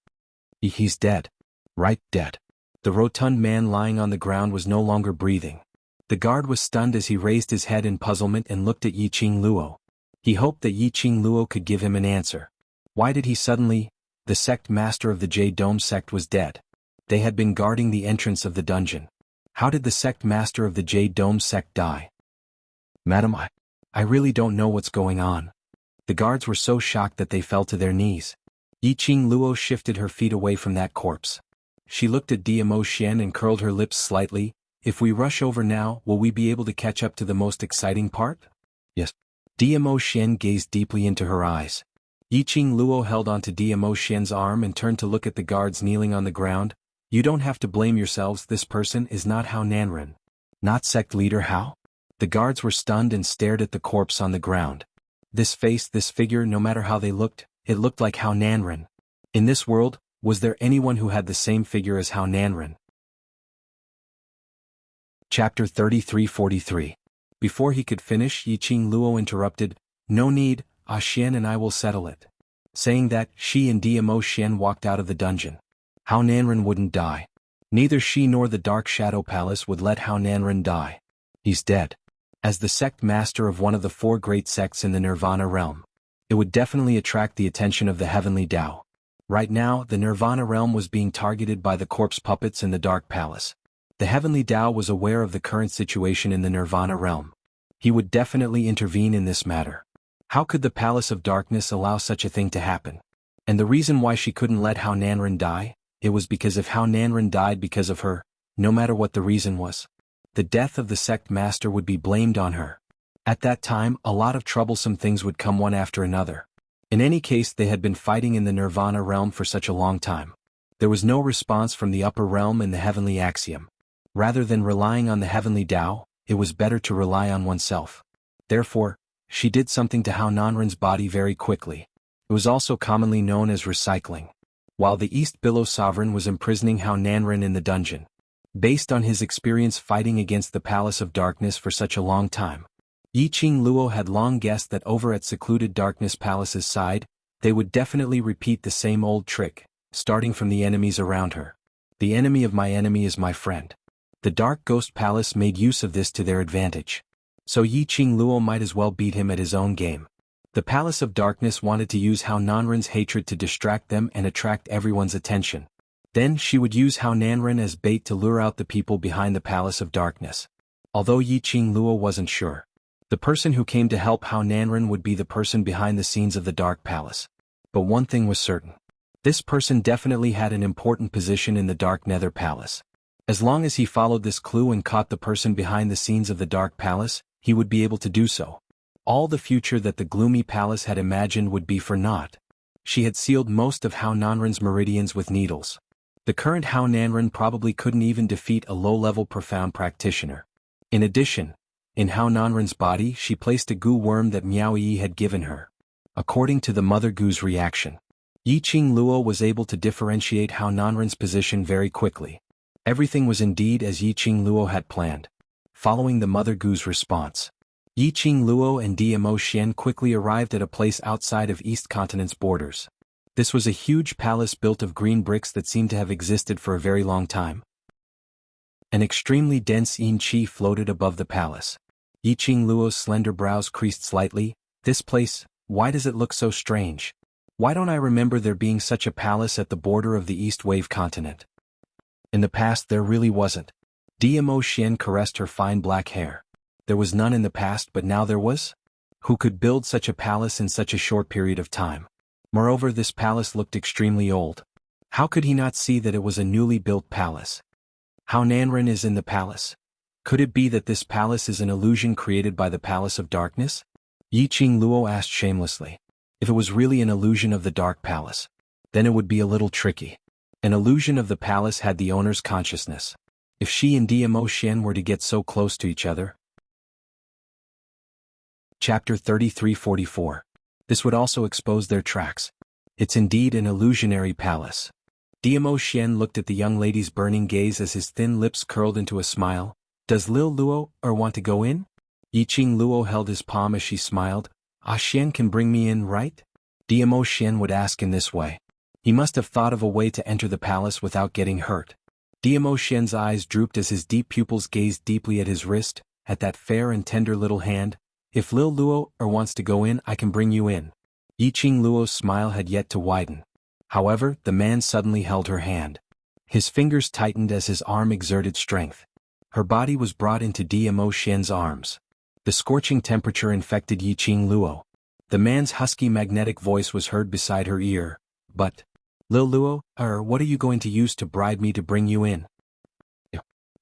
S1: He's dead. Right, dead. The rotund man lying on the ground was no longer breathing. The guard was stunned as he raised his head in puzzlement and looked at Yiqing Luo. He hoped that Yiqing Luo could give him an answer. Why did he suddenly? The sect master of the Jade Dome Sect was dead. They had been guarding the entrance of the dungeon. How did the sect master of the Jade Dome Sect die? Madam, I really don't know what's going on. The guards were so shocked that they fell to their knees. Yiqing Luo shifted her feet away from that corpse. She looked at Dmo Xian and curled her lips slightly. If we rush over now, will we be able to catch up to the most exciting part? Yes. Dmo Xian gazed deeply into her eyes. Yiqing Luo held onto Dmo Xian's arm and turned to look at the guards kneeling on the ground. You don't have to blame yourselves, this person is not Xuanhuan. Not sect leader Hao? The guards were stunned and stared at the corpse on the ground. This face, this figure, no matter how they looked, it looked like Xuanhuan. In this world, was there anyone who had the same figure as Xuanhuan? Chapter 3343. Before he could finish, Yiqing Luo interrupted, No need, Xian and I will settle it. Saying that, she and Dmo Xian walked out of the dungeon. Xuanhuan wouldn't die. Neither she nor the Dark Shadow Palace would let Xuanhuan die. He's dead. As the sect master of one of the four great sects in the Nirvana realm, it would definitely attract the attention of the Heavenly Tao. Right now, the Nirvana realm was being targeted by the corpse puppets in the Dark Palace. The Heavenly Tao was aware of the current situation in the Nirvana realm. He would definitely intervene in this matter. How could the Palace of Darkness allow such a thing to happen? And the reason why she couldn't let Hao Nanren die? It was because if Hao Nanren died because of her, no matter what the reason was, the death of the sect master would be blamed on her. At that time, a lot of troublesome things would come one after another. In any case, they had been fighting in the Nirvana realm for such a long time. There was no response from the upper realm in the heavenly axiom. Rather than relying on the heavenly Tao, it was better to rely on oneself. Therefore, she did something to Hao Nanren's body very quickly. It was also commonly known as recycling. While the East Billow Sovereign was imprisoning Hao Nanren in the dungeon, based on his experience fighting against the Palace of Darkness for such a long time, Yiqing Luo had long guessed that over at secluded Darkness Palace's side, they would definitely repeat the same old trick, starting from the enemies around her. The enemy of my enemy is my friend. The Dark Ghost Palace made use of this to their advantage. So Yiqing Luo might as well beat him at his own game. The Palace of Darkness wanted to use Hao Nanren's hatred to distract them and attract everyone's attention. Then she would use Hao Nanren as bait to lure out the people behind the Palace of Darkness. Although Yiqing Luo wasn't sure, the person who came to help Hao Nanren would be the person behind the scenes of the Dark Palace. But one thing was certain. This person definitely had an important position in the Dark Nether Palace. As long as he followed this clue and caught the person behind the scenes of the Dark Palace, he would be able to do so. All the future that the gloomy palace had imagined would be for naught. She had sealed most of Hao Nanren's meridians with needles. The current Hao Nanren probably couldn't even defeat a low-level profound practitioner. In addition, in Hao Nanren's body she placed a goo worm that Miao Yi had given her. According to the Mother Goo's reaction, Yiqing Luo was able to differentiate Hao Nanren's position very quickly. Everything was indeed as Yiqing Luo had planned. Following the Mother Goo's response, Yiqing Luo and Dmo Xian quickly arrived at a place outside of East Continent's borders. This was a huge palace built of green bricks that seemed to have existed for a very long time. An extremely dense yin qi floated above the palace. Yiqing Luo's slender brows creased slightly. This place, why does it look so strange? Why don't I remember there being such a palace at the border of the East Wave continent? In the past there really wasn't. Dmo Xian caressed her fine black hair. There was none in the past, but now there was? Who could build such a palace in such a short period of time? Moreover, this palace looked extremely old. How could he not see that it was a newly built palace? Hao Nanren is in the palace. Could it be that this palace is an illusion created by the Palace of Darkness? Yiqing Luo asked shamelessly. If it was really an illusion of the Dark Palace, then it would be a little tricky. An illusion of the palace had the owner's consciousness. If she and Dmo Xian were to get so close to each other. Chapter 3344. This would also expose their tracks. It's indeed an illusionary palace. Dmo Xian looked at the young lady's burning gaze as his thin lips curled into a smile. Does Lil Luo want to go in? Yiqing Luo held his palm as she smiled. Xian can bring me in, right? Dmo Xian would ask in this way. He must have thought of a way to enter the palace without getting hurt. Dmo Xian's eyes drooped as his deep pupils gazed deeply at his wrist, at that fair and tender little hand. If Lil Luo wants to go in, I can bring you in. Yiqing Luo's smile had yet to widen. However, the man suddenly held her hand. His fingers tightened as his arm exerted strength. Her body was brought into Dmo Xian's arms. The scorching temperature infected Yiqing Luo. The man's husky magnetic voice was heard beside her ear. But, Lil Luo, what are you going to use to bribe me to bring you in?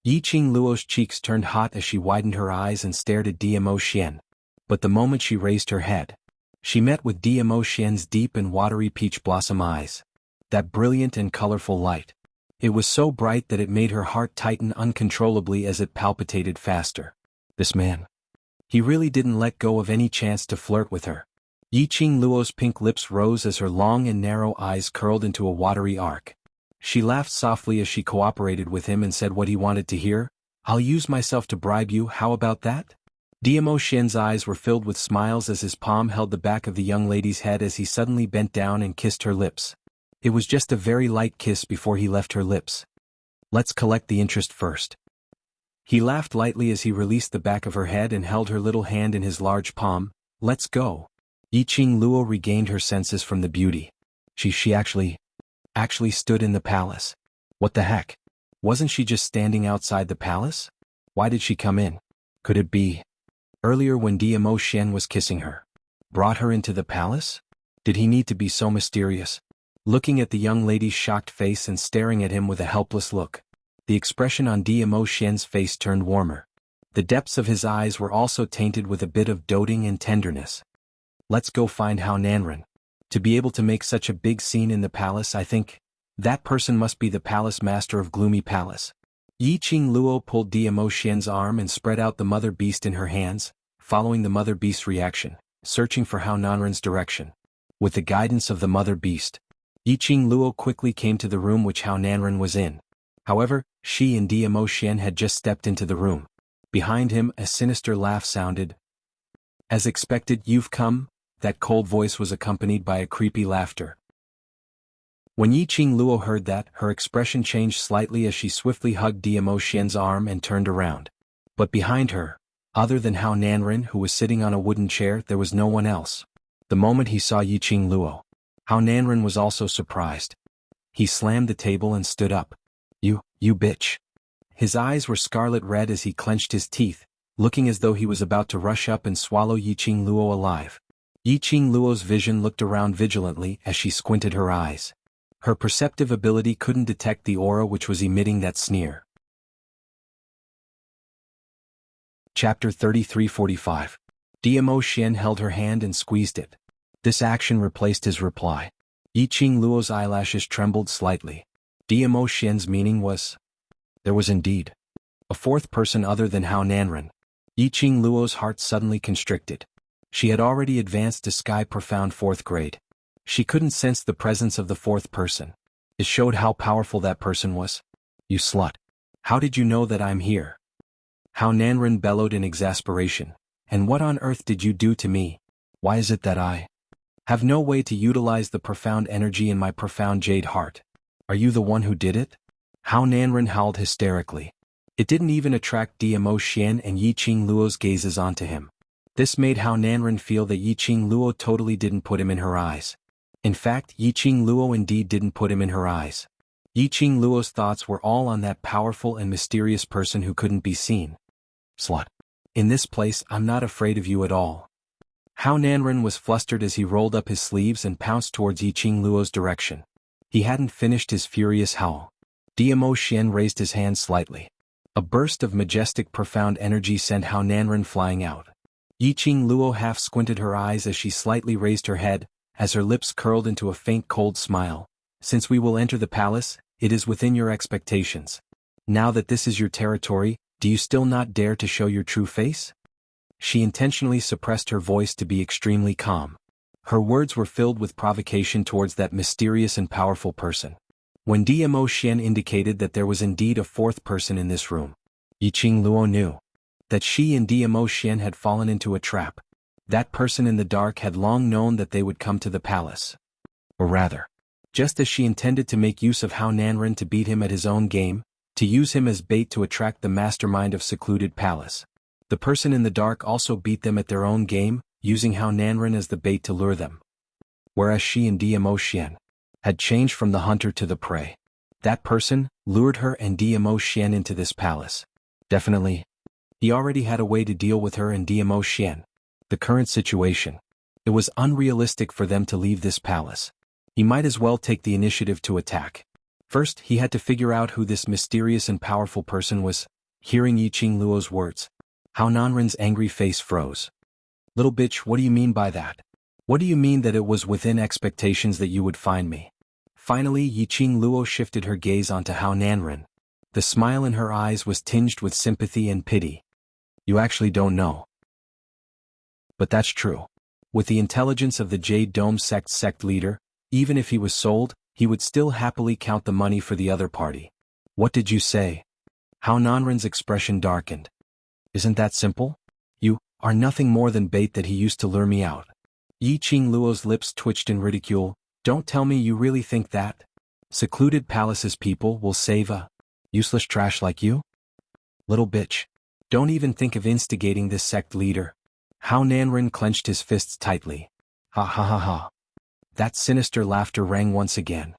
S1: Yiqing Luo's cheeks turned hot as she widened her eyes and stared at Dmo Xian. But the moment she raised her head, she met with Dmo Xian's deep and watery peach blossom eyes. That brilliant and colorful light. It was so bright that it made her heart tighten uncontrollably as it palpitated faster. This man. He really didn't let go of any chance to flirt with her. Yiqing Luo's pink lips rose as her long and narrow eyes curled into a watery arc. She laughed softly as she cooperated with him and said what he wanted to hear. I'll use myself to bribe you, how about that? Dmo Xian's eyes were filled with smiles as his palm held the back of the young lady's head as he suddenly bent down and kissed her lips. It was just a very light kiss before he left her lips. Let's collect the interest first. He laughed lightly as he released the back of her head and held her little hand in his large palm. Let's go. Yiqing Luo regained her senses from the beauty. She actually, actually stood in the palace. What the heck? Wasn't she just standing outside the palace? Why did she come in? Could it be earlier when Dmo Xian was kissing her? Brought her into the palace? Did he need to be so mysterious? Looking at the young lady's shocked face and staring at him with a helpless look, the expression on Dmo Xian's face turned warmer. The depths of his eyes were also tainted with a bit of doting and tenderness. Let's go find Hao Nanren. To be able to make such a big scene in the palace, I think that person must be the palace master of Gloomy Palace. Yiqing Luo pulled Dmo Xian's arm and spread out the mother beast in her hands, following the mother beast's reaction, searching for Hao Nanren's direction. With the guidance of the mother beast, Yiqing Luo quickly came to the room which Hao Nanren was in. However, she and Dmo Xian had just stepped into the room. Behind him, a sinister laugh sounded. As expected, you've come? That cold voice was accompanied by a creepy laughter. When Yiqing Luo heard that, her expression changed slightly as she swiftly hugged Dmo Xian's arm and turned around. But behind her, other than Hao Nanren who was sitting on a wooden chair, there was no one else. The moment he saw Yiqing Luo, Hao Nanren was also surprised. He slammed the table and stood up. You bitch. His eyes were scarlet red as he clenched his teeth, looking as though he was about to rush up and swallow Yiqing Luo alive. Yiqing Luo's vision looked around vigilantly as she squinted her eyes. Her perceptive ability couldn't detect the aura which was emitting that sneer. Chapter 3345. Dmo Xian held her hand and squeezed it. This action replaced his reply. Yiqing Luo's eyelashes trembled slightly. Dmo Xian's meaning was, there was indeed a fourth person other than Hao Nanren. Yiqing Luo's heart suddenly constricted. She had already advanced to Sky Profound 4th grade. She couldn't sense the presence of the fourth person. It showed how powerful that person was. You slut. How did you know that I'm here? Hao Nanren bellowed in exasperation. And what on earth did you do to me? Why is it that I have no way to utilize the profound energy in my profound jade heart? Are you the one who did it? Hao Nanren howled hysterically. It didn't even attract Dmo Xian and Yiqing Luo's gazes onto him. This made Hao Nanren feel that Yiqing Luo totally didn't put him in her eyes. In fact, Yiqing Luo indeed didn't put him in her eyes. Yiqing Luo's thoughts were all on that powerful and mysterious person who couldn't be seen. Slut. In this place, I'm not afraid of you at all. Hao Nanren was flustered as he rolled up his sleeves and pounced towards Yiqing Luo's direction. He hadn't finished his furious howl. Dmo Xian raised his hand slightly. A burst of majestic profound energy sent Hao Nanren flying out. Yiqing Luo half squinted her eyes as she slightly raised her head, as her lips curled into a faint cold smile. Since we will enter the palace, it is within your expectations. Now that this is your territory, do you still not dare to show your true face? She intentionally suppressed her voice to be extremely calm. Her words were filled with provocation towards that mysterious and powerful person. When Dmo Xian indicated that there was indeed a fourth person in this room, Yiqing Luo knew that she and Dmo Xian had fallen into a trap. That person in the dark had long known that they would come to the palace. Or rather, just as she intended to make use of Hao Nanren to beat him at his own game, to use him as bait to attract the mastermind of Secluded Palace, the person in the dark also beat them at their own game, using Hao Nanren as the bait to lure them. Whereas she and Dmo Xian had changed from the hunter to the prey. That person lured her and Dmo Xian into this palace. Definitely, he already had a way to deal with her and Dmo Xian. The current situation. It was unrealistic for them to leave this palace. He might as well take the initiative to attack. First, he had to figure out who this mysterious and powerful person was. Hearing Yiqing Luo's words, Hao Nanren's angry face froze. Little bitch, what do you mean by that? What do you mean that it was within expectations that you would find me? Finally, Yiqing Luo shifted her gaze onto Hao Nanren. The smile in her eyes was tinged with sympathy and pity. You actually don't know. But that's true. With the intelligence of the Jade Dome sect leader, even if he was sold, he would still happily count the money for the other party. What did you say? Hao Nanren's expression darkened. Isn't that simple? You are nothing more than bait that he used to lure me out. Yiqing Luo's lips twitched in ridicule. Don't tell me you really think that Secluded Palace's people will save a useless trash like you? Little bitch. Don't even think of instigating this sect leader. Hao Nanren clenched his fists tightly. Ha ha ha ha. That sinister laughter rang once again.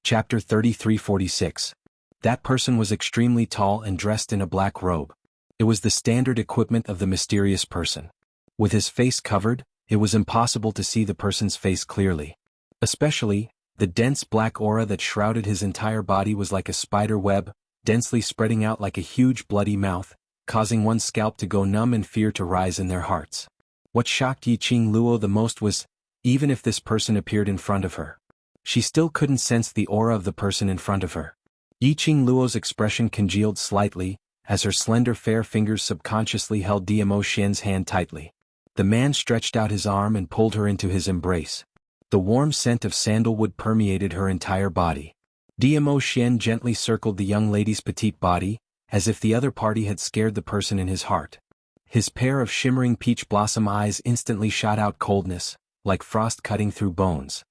S1: Chapter 3346. That person was extremely tall and dressed in a black robe. It was the standard equipment of the mysterious person. With his face covered, it was impossible to see the person's face clearly. Especially, the dense black aura that shrouded his entire body was like a spider web, densely spreading out like a huge bloody mouth, causing one's scalp to go numb and fear to rise in their hearts. What shocked Yiqing Luo the most was, even if this person appeared in front of her, she still couldn't sense the aura of the person in front of her. Yiqing Luo's expression congealed slightly, as her slender fair fingers subconsciously held Diamo Xian's hand tightly. The man stretched out his arm and pulled her into his embrace. The warm scent of sandalwood permeated her entire body. Diamo Xian gently circled the young lady's petite body, as if the other party had scared the person in his heart. His pair of shimmering peach blossom eyes instantly shot out coldness, like frost cutting through bones.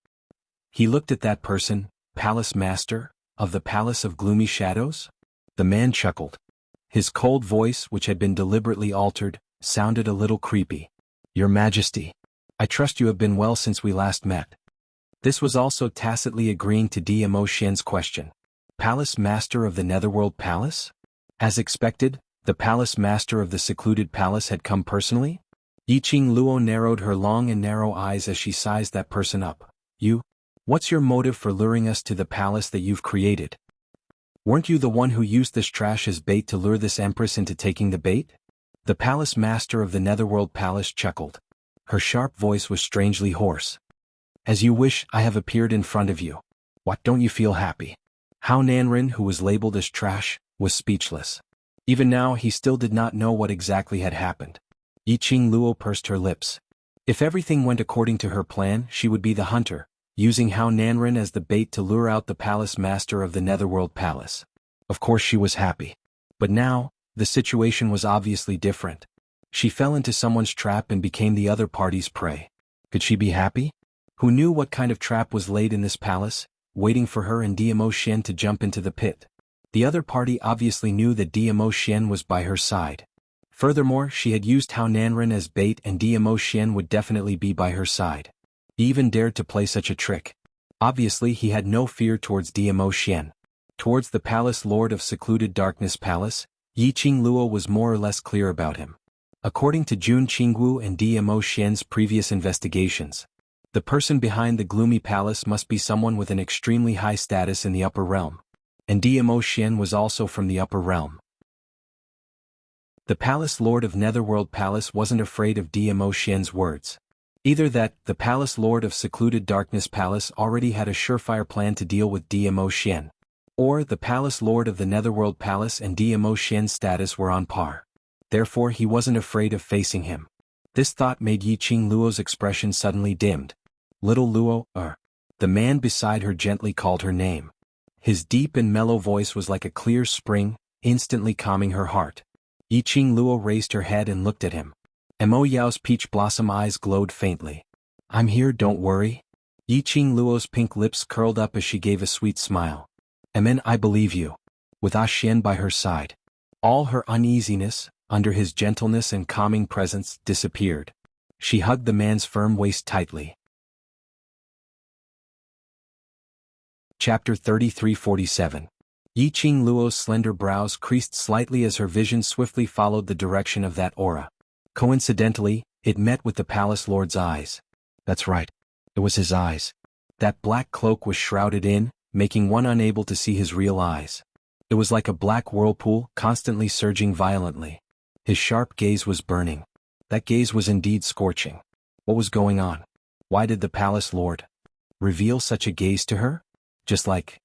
S1: He looked at that person, Palace Master, of the Palace of Gloomy Shadows? The man chuckled. His cold voice, which had been deliberately altered, sounded a little creepy. Your Majesty, I trust you have been well since we last met. This was also tacitly agreeing to Diamo Xian's question. Palace Master of the Netherworld Palace? As expected, the Palace Master of the secluded palace had come personally? Yiqing Luo narrowed her long and narrow eyes as she sized that person up. You? What's your motive for luring us to the palace that you've created? Weren't you the one who used this trash as bait to lure this empress into taking the bait? The Palace Master of the Netherworld Palace chuckled. Her sharp voice was strangely hoarse. As you wish, I have appeared in front of you. What, don't you feel happy? Hao Nanren, who was labeled as trash, was speechless. Even now he still did not know what exactly had happened. Yiqing Luo pursed her lips. If everything went according to her plan, she would be the hunter, using Hao Nanren as the bait to lure out the Palace Master of the Netherworld Palace. Of course she was happy. But now, the situation was obviously different. She fell into someone's trap and became the other party's prey. Could she be happy? Who knew what kind of trap was laid in this palace, waiting for her and Diamo Xian to jump into the pit? The other party obviously knew that Diamo Xian was by her side. Furthermore, she had used Hao Nanren as bait and Diamo Xian would definitely be by her side. He even dared to play such a trick. Obviously he had no fear towards Diamo Xian. Towards the Palace Lord of Secluded Darkness Palace, Yiqing Luo was more or less clear about him. According to Jun Qingwu and Diamo Xian's previous investigations, the person behind the gloomy palace must be someone with an extremely high status in the upper realm. And Diamo Xian was also from the upper realm. The Palace Lord of Netherworld Palace wasn't afraid of Diamo Xian's words. Either that, the Palace Lord of Secluded Darkness Palace already had a surefire plan to deal with Diamo Xian. Or the Palace Lord of the Netherworld Palace and Diamo Xian's status were on par. Therefore he wasn't afraid of facing him. This thought made Yiqing Luo's expression suddenly dimmed. Little Luo, The man beside her gently called her name. His deep and mellow voice was like a clear spring, instantly calming her heart. Yiqing Luo raised her head and looked at him. Mo Yao's peach blossom eyes glowed faintly. I'm here, don't worry. Yiqing Luo's pink lips curled up as she gave a sweet smile. Amen, I believe you. With Xian by her side, all her uneasiness, under his gentleness and calming presence, disappeared. She hugged the man's firm waist tightly. Chapter 3347. Yiqing Luo's slender brows creased slightly as her vision swiftly followed the direction of that aura. Coincidentally, it met with the Palace Lord's eyes. That's right. It was his eyes. That black cloak was shrouded in, making one unable to see his real eyes. It was like a black whirlpool, constantly surging violently. His sharp gaze was burning. That gaze was indeed scorching. What was going on? Why did the Palace Lord reveal such a gaze to her? Just like,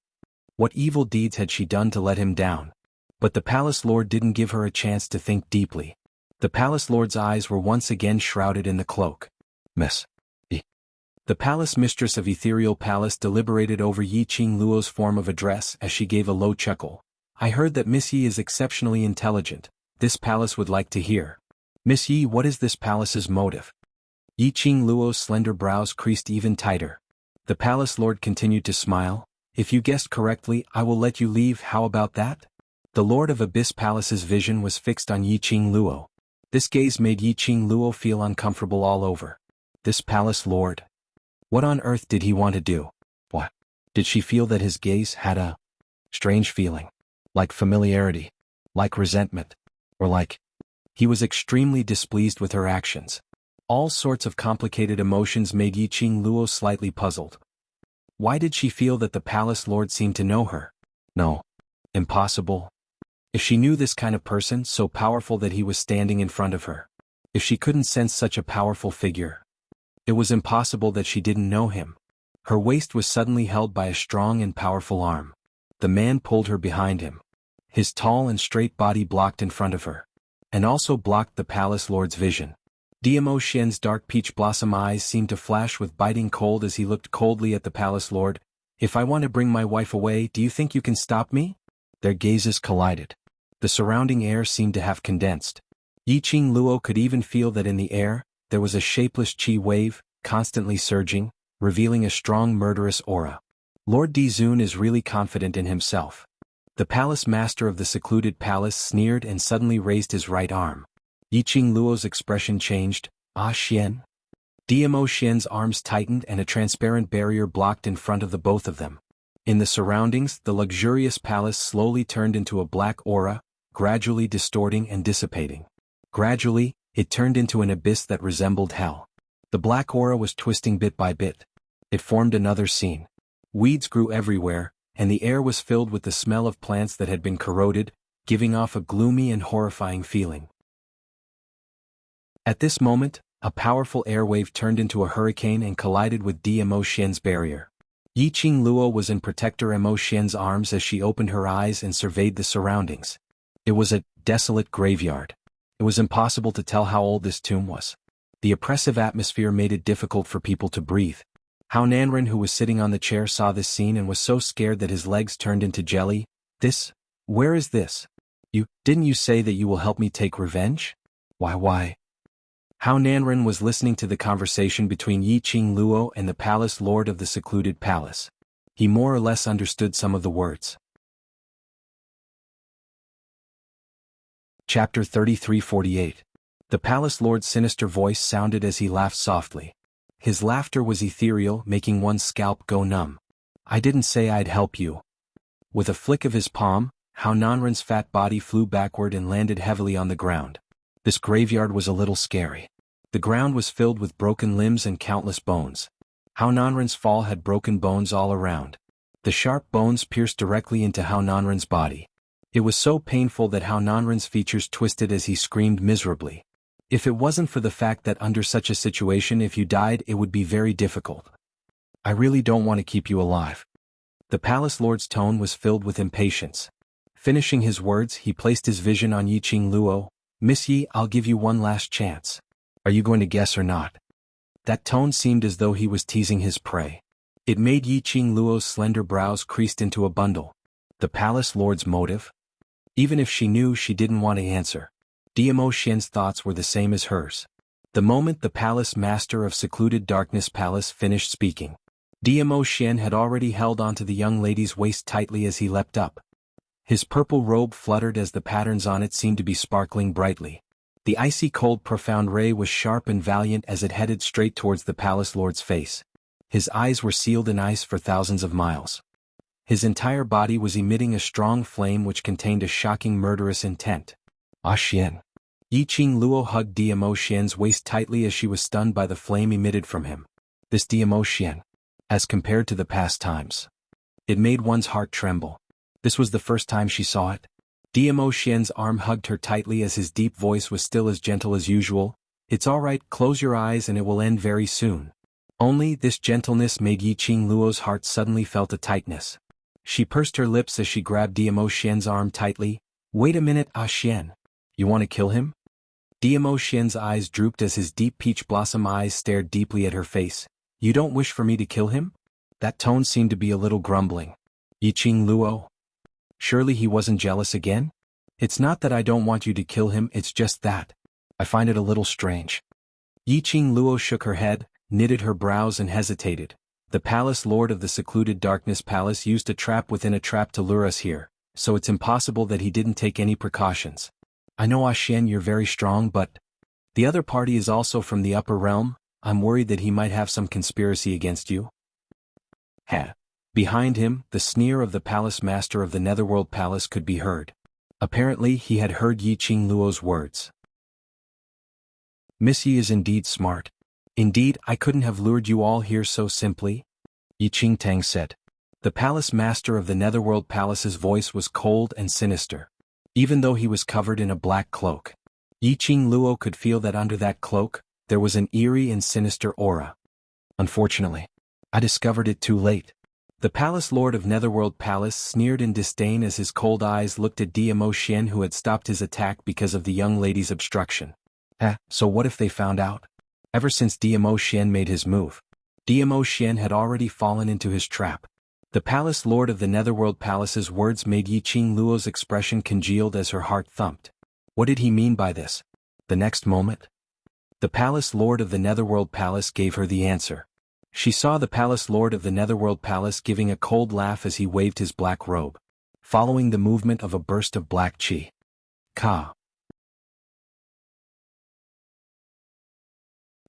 S1: what evil deeds had she done to let him down? But the Palace Lord didn't give her a chance to think deeply. The Palace Lord's eyes were once again shrouded in the cloak. Miss E. The Palace Mistress of Ethereal Palace deliberated over Yiqing Luo's form of address as she gave a low chuckle. I heard that Miss Yi is exceptionally intelligent. This palace would like to hear. Miss Yi, what is this palace's motive? Yiqing Luo's slender brows creased even tighter. The Palace Lord continued to smile. If you guessed correctly, I will let you leave, how about that? The Lord of Abyss Palace's vision was fixed on Yiqing Luo. This gaze made Yiqing Luo feel uncomfortable all over. This Palace Lord? What on earth did he want to do? What? Did she feel that his gaze had a strange feeling? Like familiarity? Like resentment? Or like he was extremely displeased with her actions? All sorts of complicated emotions made Yiqing Luo slightly puzzled. Why did she feel that the palace lord seemed to know her? No. Impossible. If she knew this kind of person so powerful that he was standing in front of her. If she couldn't sense such a powerful figure. It was impossible that she didn't know him. Her waist was suddenly held by a strong and powerful arm. The man pulled her behind him. His tall and straight body blocked in front of her. And also blocked the palace lord's vision. Diamo Xian's dark peach blossom eyes seemed to flash with biting cold as he looked coldly at the palace lord. If I want to bring my wife away, do you think you can stop me? Their gazes collided. The surrounding air seemed to have condensed. Yiqing Luo could even feel that in the air, there was a shapeless qi wave, constantly surging, revealing a strong murderous aura. Lord Dizun is really confident in himself. The palace master of the secluded palace sneered and suddenly raised his right arm. Yiqing Luo's expression changed. Ah Xian? Diamo Xian's arms tightened and a transparent barrier blocked in front of the both of them. In the surroundings, the luxurious palace slowly turned into a black aura, gradually distorting and dissipating. Gradually, it turned into an abyss that resembled hell. The black aura was twisting bit by bit. It formed another scene. Weeds grew everywhere, and the air was filled with the smell of plants that had been corroded, giving off a gloomy and horrifying feeling. At this moment, a powerful airwave turned into a hurricane and collided with Diamo Xian's barrier. Yiqing Luo was in Protector Mo Xian's arms as she opened her eyes and surveyed the surroundings. It was a desolate graveyard. It was impossible to tell how old this tomb was. The oppressive atmosphere made it difficult for people to breathe. Hao Nanren, who was sitting on the chair, saw this scene and was so scared that his legs turned into jelly. Where is this? Didn't you say that you will help me take revenge? Why? Hao Nanren was listening to the conversation between Yiqing Luo and the palace lord of the secluded palace. He more or less understood some of the words. Chapter 3348. The palace lord's sinister voice sounded as he laughed softly. His laughter was ethereal, making one's scalp go numb. I didn't say I'd help you. With a flick of his palm, Hao Nanren's fat body flew backward and landed heavily on the ground. This graveyard was a little scary. The ground was filled with broken limbs and countless bones. Hao Nanren's fall had broken bones all around. The sharp bones pierced directly into Hao Nanren's body. It was so painful that Hao Nanren's features twisted as he screamed miserably. If it wasn't for the fact that under such a situation if you died it would be very difficult. I really don't want to keep you alive. The palace lord's tone was filled with impatience. Finishing his words, he placed his vision on Yiqing Luo. Miss Yi, I'll give you one last chance. Are you going to guess or not? That tone seemed as though he was teasing his prey. It made Yiqing Luo's slender brows creased into a bundle. The palace lord's motive? Even if she knew, she didn't want to answer. Diamo Xian's thoughts were the same as hers. The moment the palace master of secluded darkness palace finished speaking, Diamo Xian had already held onto the young lady's waist tightly as he leapt up. His purple robe fluttered as the patterns on it seemed to be sparkling brightly. The icy cold profound ray was sharp and valiant as it headed straight towards the palace lord's face. His eyes were sealed in ice for thousands of miles. His entire body was emitting a strong flame which contained a shocking murderous intent. Ah Xian. Yiqing Luo hugged Diamo Xian's waist tightly as she was stunned by the flame emitted from him. This Diamo Xian. As compared to the past times. It made one's heart tremble. This was the first time she saw it. Diamo Xian's arm hugged her tightly as his deep voice was still as gentle as usual. It's all right, close your eyes and it will end very soon. Only this gentleness made Yiqing Luo's heart suddenly felt a tightness. She pursed her lips as she grabbed Diamo Xian's arm tightly. Wait a minute, Ah Xian. You want to kill him? Diamo Xian's eyes drooped as his deep peach blossom eyes stared deeply at her face. You don't wish for me to kill him? That tone seemed to be a little grumbling. Yiqing Luo? Surely he wasn't jealous again? It's not that I don't want you to kill him, it's just that I find it a little strange. Yiqing Luo shook her head, knitted her brows and hesitated. The palace lord of the secluded darkness palace used a trap within a trap to lure us here, so it's impossible that he didn't take any precautions. I know Ah Xian, you're very strong, but the other party is also from the upper realm. I'm worried that he might have some conspiracy against you. Heh. Behind him, the sneer of the palace master of the Netherworld Palace could be heard. Apparently he had heard Yiqing Luo's words. Miss Yi is indeed smart. Indeed, I couldn't have lured you all here so simply, Yiqing Tang said. The palace master of the Netherworld Palace's voice was cold and sinister. Even though he was covered in a black cloak, Yiqing Luo could feel that under that cloak, there was an eerie and sinister aura. Unfortunately, I discovered it too late. The palace lord of Netherworld Palace sneered in disdain as his cold eyes looked at Diamo Xian, who had stopped his attack because of the young lady's obstruction. So what if they found out? Ever since Diamo Xian made his move, Diamo Xian had already fallen into his trap. The palace lord of the Netherworld Palace's words made Yiqing Luo's expression congealed as her heart thumped. What did he mean by this? The next moment, the palace lord of the Netherworld Palace gave her the answer. She saw the palace lord of the Netherworld Palace giving a cold laugh as he waved his black robe, following the movement of a burst of black qi. Ka.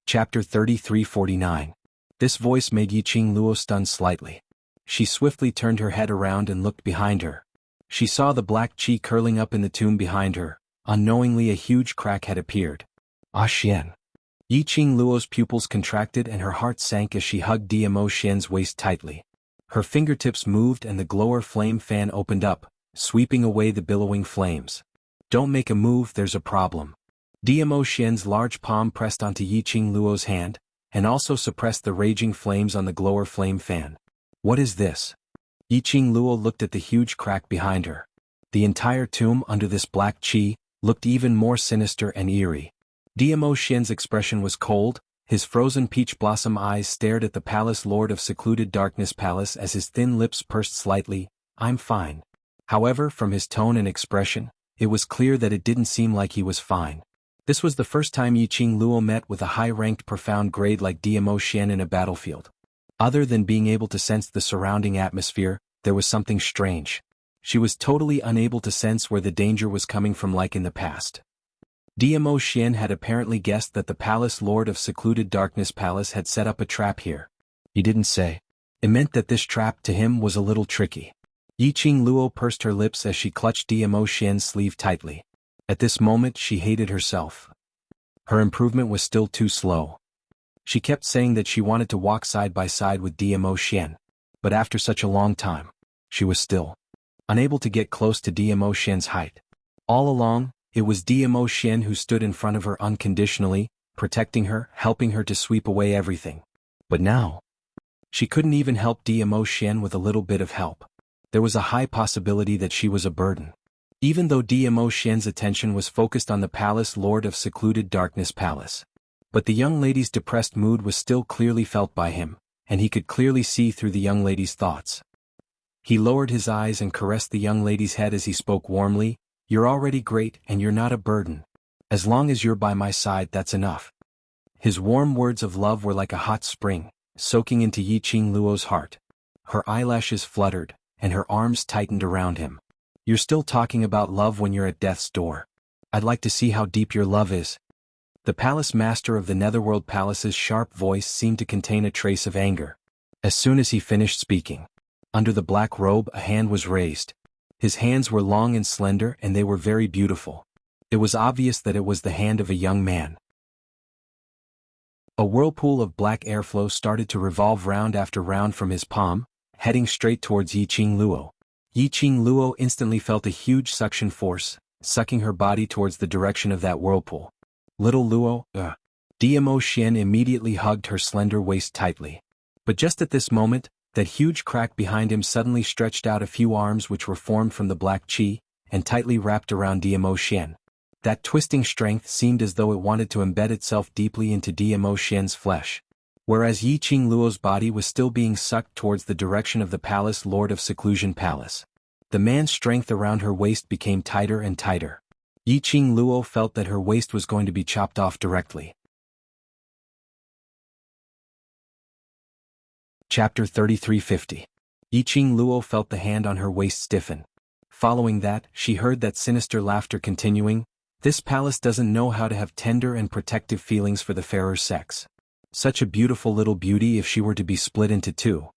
S1: Chapter 3349. This voice made Yiqing Luo stun slightly. She swiftly turned her head around and looked behind her. She saw the black qi curling up in the tomb behind her. Unknowingly a huge crack had appeared. Ah Xian. Yiqing Luo's pupils contracted and her heart sank as she hugged Diamo Xian's waist tightly. Her fingertips moved and the glower flame fan opened up, sweeping away the billowing flames. Don't make a move, there's a problem. Diamo Xian's large palm pressed onto Yiqing Luo's hand, and also suppressed the raging flames on the glower flame fan. What is this? Yiqing Luo looked at the huge crack behind her. The entire tomb under this black qi looked even more sinister and eerie. Diamo Xian's expression was cold, his frozen peach blossom eyes stared at the palace lord of secluded darkness palace as his thin lips pursed slightly. I'm fine. However, from his tone and expression, it was clear that it didn't seem like he was fine. This was the first time Yiqing Luo met with a high-ranked profound grade like Diamo Xian in a battlefield. Other than being able to sense the surrounding atmosphere, there was something strange. She was totally unable to sense where the danger was coming from like in the past. Diamo Xian had apparently guessed that the palace lord of secluded darkness palace had set up a trap here. He didn't say. It meant that this trap to him was a little tricky. Yiqing Luo pursed her lips as she clutched Diamo Xian's sleeve tightly. At this moment she hated herself. Her improvement was still too slow. She kept saying that she wanted to walk side by side with Diamo Xian, but after such a long time, she was still unable to get close to Diamo Xian's height. All along, it was Diamo Xian who stood in front of her unconditionally, protecting her, helping her to sweep away everything. But now, she couldn't even help Diamo Xian with a little bit of help. There was a high possibility that she was a burden. Even though Diamo Xian's attention was focused on the palace lord of secluded darkness palace. But the young lady's depressed mood was still clearly felt by him, and he could clearly see through the young lady's thoughts. He lowered his eyes and caressed the young lady's head as he spoke warmly. You're already great and you're not a burden. As long as you're by my side, that's enough. His warm words of love were like a hot spring, soaking into Yiqing Luo's heart. Her eyelashes fluttered, and her arms tightened around him. You're still talking about love when you're at death's door. I'd like to see how deep your love is. The palace master of the Netherworld Palace's sharp voice seemed to contain a trace of anger. As soon as he finished speaking, under the black robe a hand was raised. His hands were long and slender and they were very beautiful. It was obvious that it was the hand of a young man. A whirlpool of black airflow started to revolve round after round from his palm, heading straight towards Yiqing Luo. Yiqing Luo instantly felt a huge suction force, sucking her body towards the direction of that whirlpool. Little Luo, Diamo Xian immediately hugged her slender waist tightly. But just at this moment, that huge crack behind him suddenly stretched out a few arms which were formed from the black qi, and tightly wrapped around Diamo Xian. That twisting strength seemed as though it wanted to embed itself deeply into Diamo Xian's flesh. Whereas Yiqing Luo's body was still being sucked towards the direction of the palace lord of seclusion palace. The man's strength around her waist became tighter and tighter. Yiqing Luo felt that her waist was going to be chopped off directly. Chapter 3350. Yiqing Luo felt the hand on her waist stiffen. Following that, she heard that sinister laughter continuing. This palace doesn't know how to have tender and protective feelings for the fairer sex. Such a beautiful little beauty if she were to be split into two.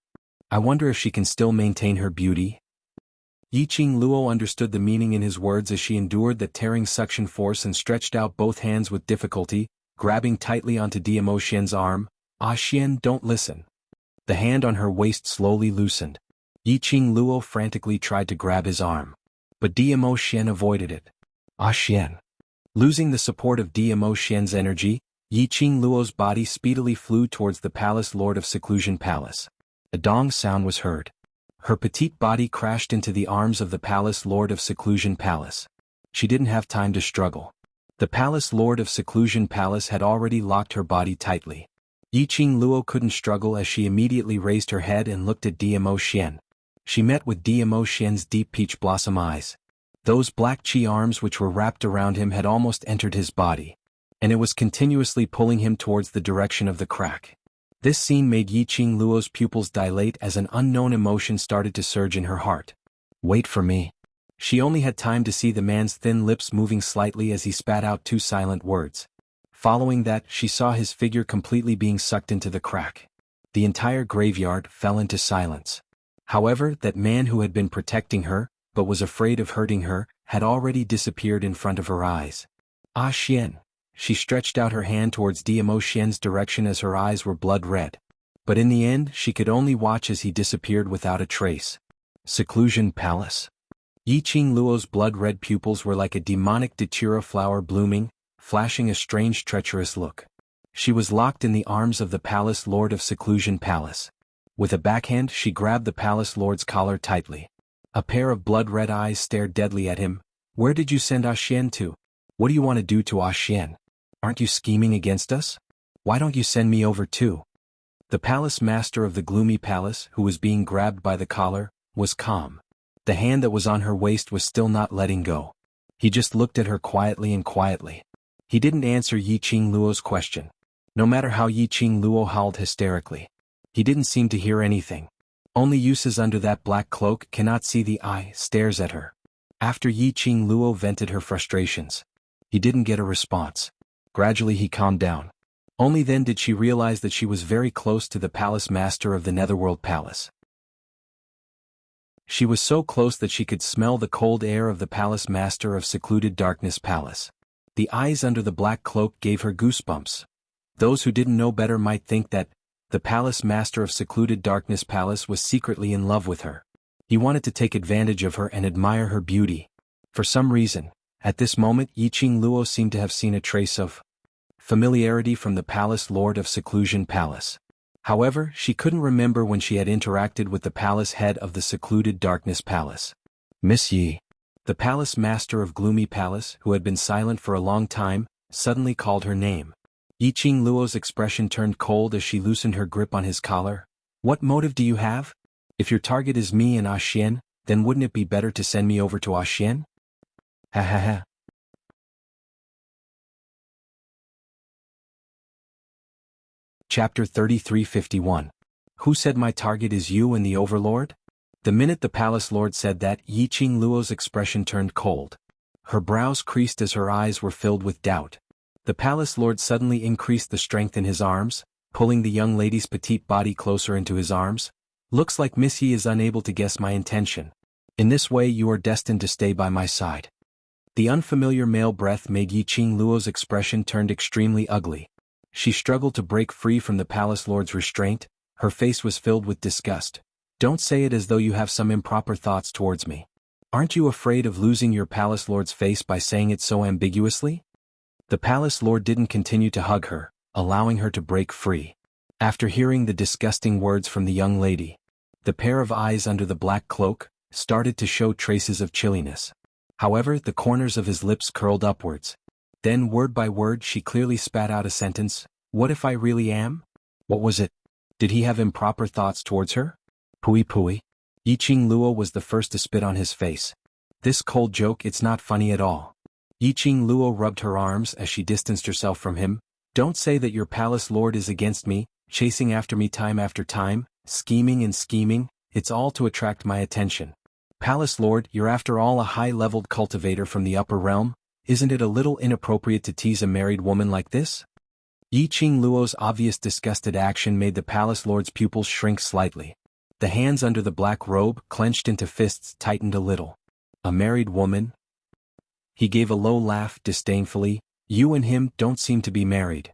S1: I wonder if she can still maintain her beauty. Yiqing Luo understood the meaning in his words as she endured the tearing suction force and stretched out both hands with difficulty, grabbing tightly onto Diamo Xian's arm. Ah Xian, don't listen. The hand on her waist slowly loosened. Yiqing Luo frantically tried to grab his arm. But Diamo Xian avoided it. Ah Xian. Losing the support of Diamo Xian's energy, Yiqing Luo's body speedily flew towards the palace lord of Seclusion Palace. A dong sound was heard. Her petite body crashed into the arms of the palace lord of Seclusion Palace. She didn't have time to struggle. The palace lord of Seclusion Palace had already locked her body tightly. Yiqing Luo couldn't struggle as she immediately raised her head and looked at Diamo Xian. She met with Diamo Xian's deep peach blossom eyes. Those black chi arms which were wrapped around him had almost entered his body, and it was continuously pulling him towards the direction of the crack. This scene made Yiqing Luo's pupils dilate as an unknown emotion started to surge in her heart. Wait for me. She only had time to see the man's thin lips moving slightly as he spat out two silent words. Following that, she saw his figure completely being sucked into the crack. The entire graveyard fell into silence. However, that man who had been protecting her, but was afraid of hurting her, had already disappeared in front of her eyes. Ah Xian. She stretched out her hand towards Diamo Xian's direction as her eyes were blood red. But in the end, she could only watch as he disappeared without a trace. Seclusion Palace. Yiqing Luo's blood-red pupils were like a demonic datura flower blooming, flashing a strange treacherous look. She was locked in the arms of the palace lord of Seclusion Palace. With a backhand she grabbed the palace lord's collar tightly. A pair of blood-red eyes stared deadly at him. Where did you send Ah Xian to? What do you want to do to Ah Xian? Aren't you scheming against us? Why don't you send me over too? The palace master of the gloomy palace, who was being grabbed by the collar, was calm. The hand that was on her waist was still not letting go. He just looked at her quietly and quietly. He didn't answer Yiqing Luo's question. No matter how Yiqing Luo howled hysterically, he didn't seem to hear anything. Only uses under that black cloak cannot see the eye stares at her. After Yiqing Luo vented her frustrations, he didn't get a response. Gradually he calmed down. Only then did she realize that she was very close to the palace master of the Netherworld Palace. She was so close that she could smell the cold air of the palace master of Secluded Darkness Palace. The eyes under the black cloak gave her goosebumps. Those who didn't know better might think that the palace master of Secluded Darkness Palace was secretly in love with her. He wanted to take advantage of her and admire her beauty. For some reason, at this moment Yiqing Luo seemed to have seen a trace of familiarity from the palace lord of Seclusion Palace. However, she couldn't remember when she had interacted with the palace head of the Secluded Darkness Palace. Miss Yi. The palace master of Gloomy Palace, who had been silent for a long time, suddenly called her name. Yiqing Luo's expression turned cold as she loosened her grip on his collar. What motive do you have? If your target is me and Ah Xian, then wouldn't it be better to send me over to Ah Xian? Ha ha ha. Chapter 3351. Who said my target is you and the Overlord? The minute the palace lord said that, Yiqing Luo's expression turned cold. Her brows creased as her eyes were filled with doubt. The palace lord suddenly increased the strength in his arms, pulling the young lady's petite body closer into his arms. Looks like Miss Yi is unable to guess my intention. In this way you are destined to stay by my side. The unfamiliar male breath made Yiqing Luo's expression turned extremely ugly. She struggled to break free from the palace lord's restraint. Her face was filled with disgust. Don't say it as though you have some improper thoughts towards me. Aren't you afraid of losing your palace lord's face by saying it so ambiguously? The palace lord didn't continue to hug her, allowing her to break free. After hearing the disgusting words from the young lady, the pair of eyes under the black cloak started to show traces of chilliness. However, the corners of his lips curled upwards. Then word by word she clearly spat out a sentence. What if I really am? What was it? Did he have improper thoughts towards her? Pui pui. Yiqing Luo was the first to spit on his face. This cold joke, it's not funny at all. Yiqing Luo rubbed her arms as she distanced herself from him. Don't say that your palace lord is against me, chasing after me time after time, scheming and scheming, it's all to attract my attention. Palace lord, you're after all a high-leveled cultivator from the upper realm, isn't it a little inappropriate to tease a married woman like this? Yiqing Luo's obvious disgusted action made the palace lord's pupils shrink slightly. The hands under the black robe, clenched into fists, tightened a little. A married woman? He gave a low laugh disdainfully. You and him don't seem to be married.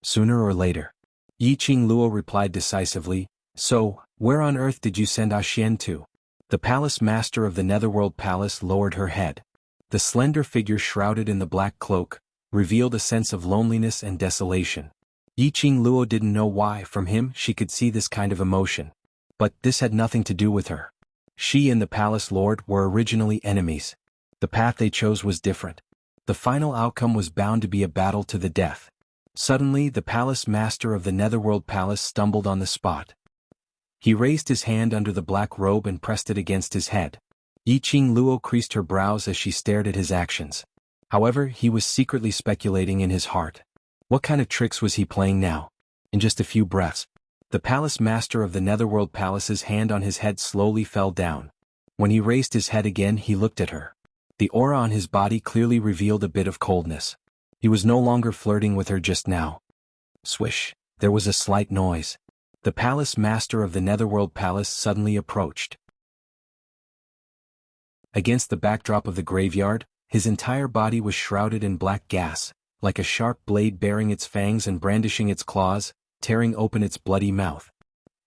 S1: Sooner or later. Yi Qingluo replied decisively. So, where on earth did you send Xian to? The palace master of the Netherworld Palace lowered her head. The slender figure shrouded in the black cloak revealed a sense of loneliness and desolation. Yi Qingluo didn't know why from him she could see this kind of emotion. But this had nothing to do with her. She and the palace lord were originally enemies. The path they chose was different. The final outcome was bound to be a battle to the death. Suddenly the palace master of the Netherworld Palace stumbled on the spot. He raised his hand under the black robe and pressed it against his head. Yi Qingluo creased her brows as she stared at his actions. However, he was secretly speculating in his heart. What kind of tricks was he playing now? In just a few breaths, the palace master of the Netherworld Palace's hand on his head slowly fell down. When he raised his head again, he looked at her. The aura on his body clearly revealed a bit of coldness. He was no longer flirting with her just now. Swish, there was a slight noise. The palace master of the Netherworld Palace suddenly approached. Against the backdrop of the graveyard, his entire body was shrouded in black gas, like a sharp blade baring its fangs and brandishing its claws, tearing open its bloody mouth.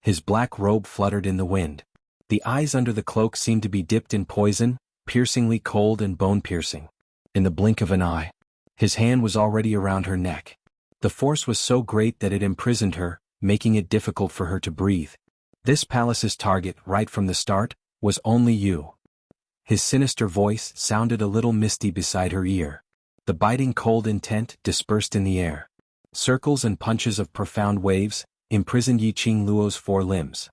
S1: His black robe fluttered in the wind. The eyes under the cloak seemed to be dipped in poison, piercingly cold and bone-piercing. In the blink of an eye, his hand was already around her neck. The force was so great that it imprisoned her, making it difficult for her to breathe. This palace's target, right from the start, was only you. His sinister voice sounded a little misty beside her ear. The biting cold intent dispersed in the air. Circles and punches of profound waves imprisoned Yi Qingluo's four limbs.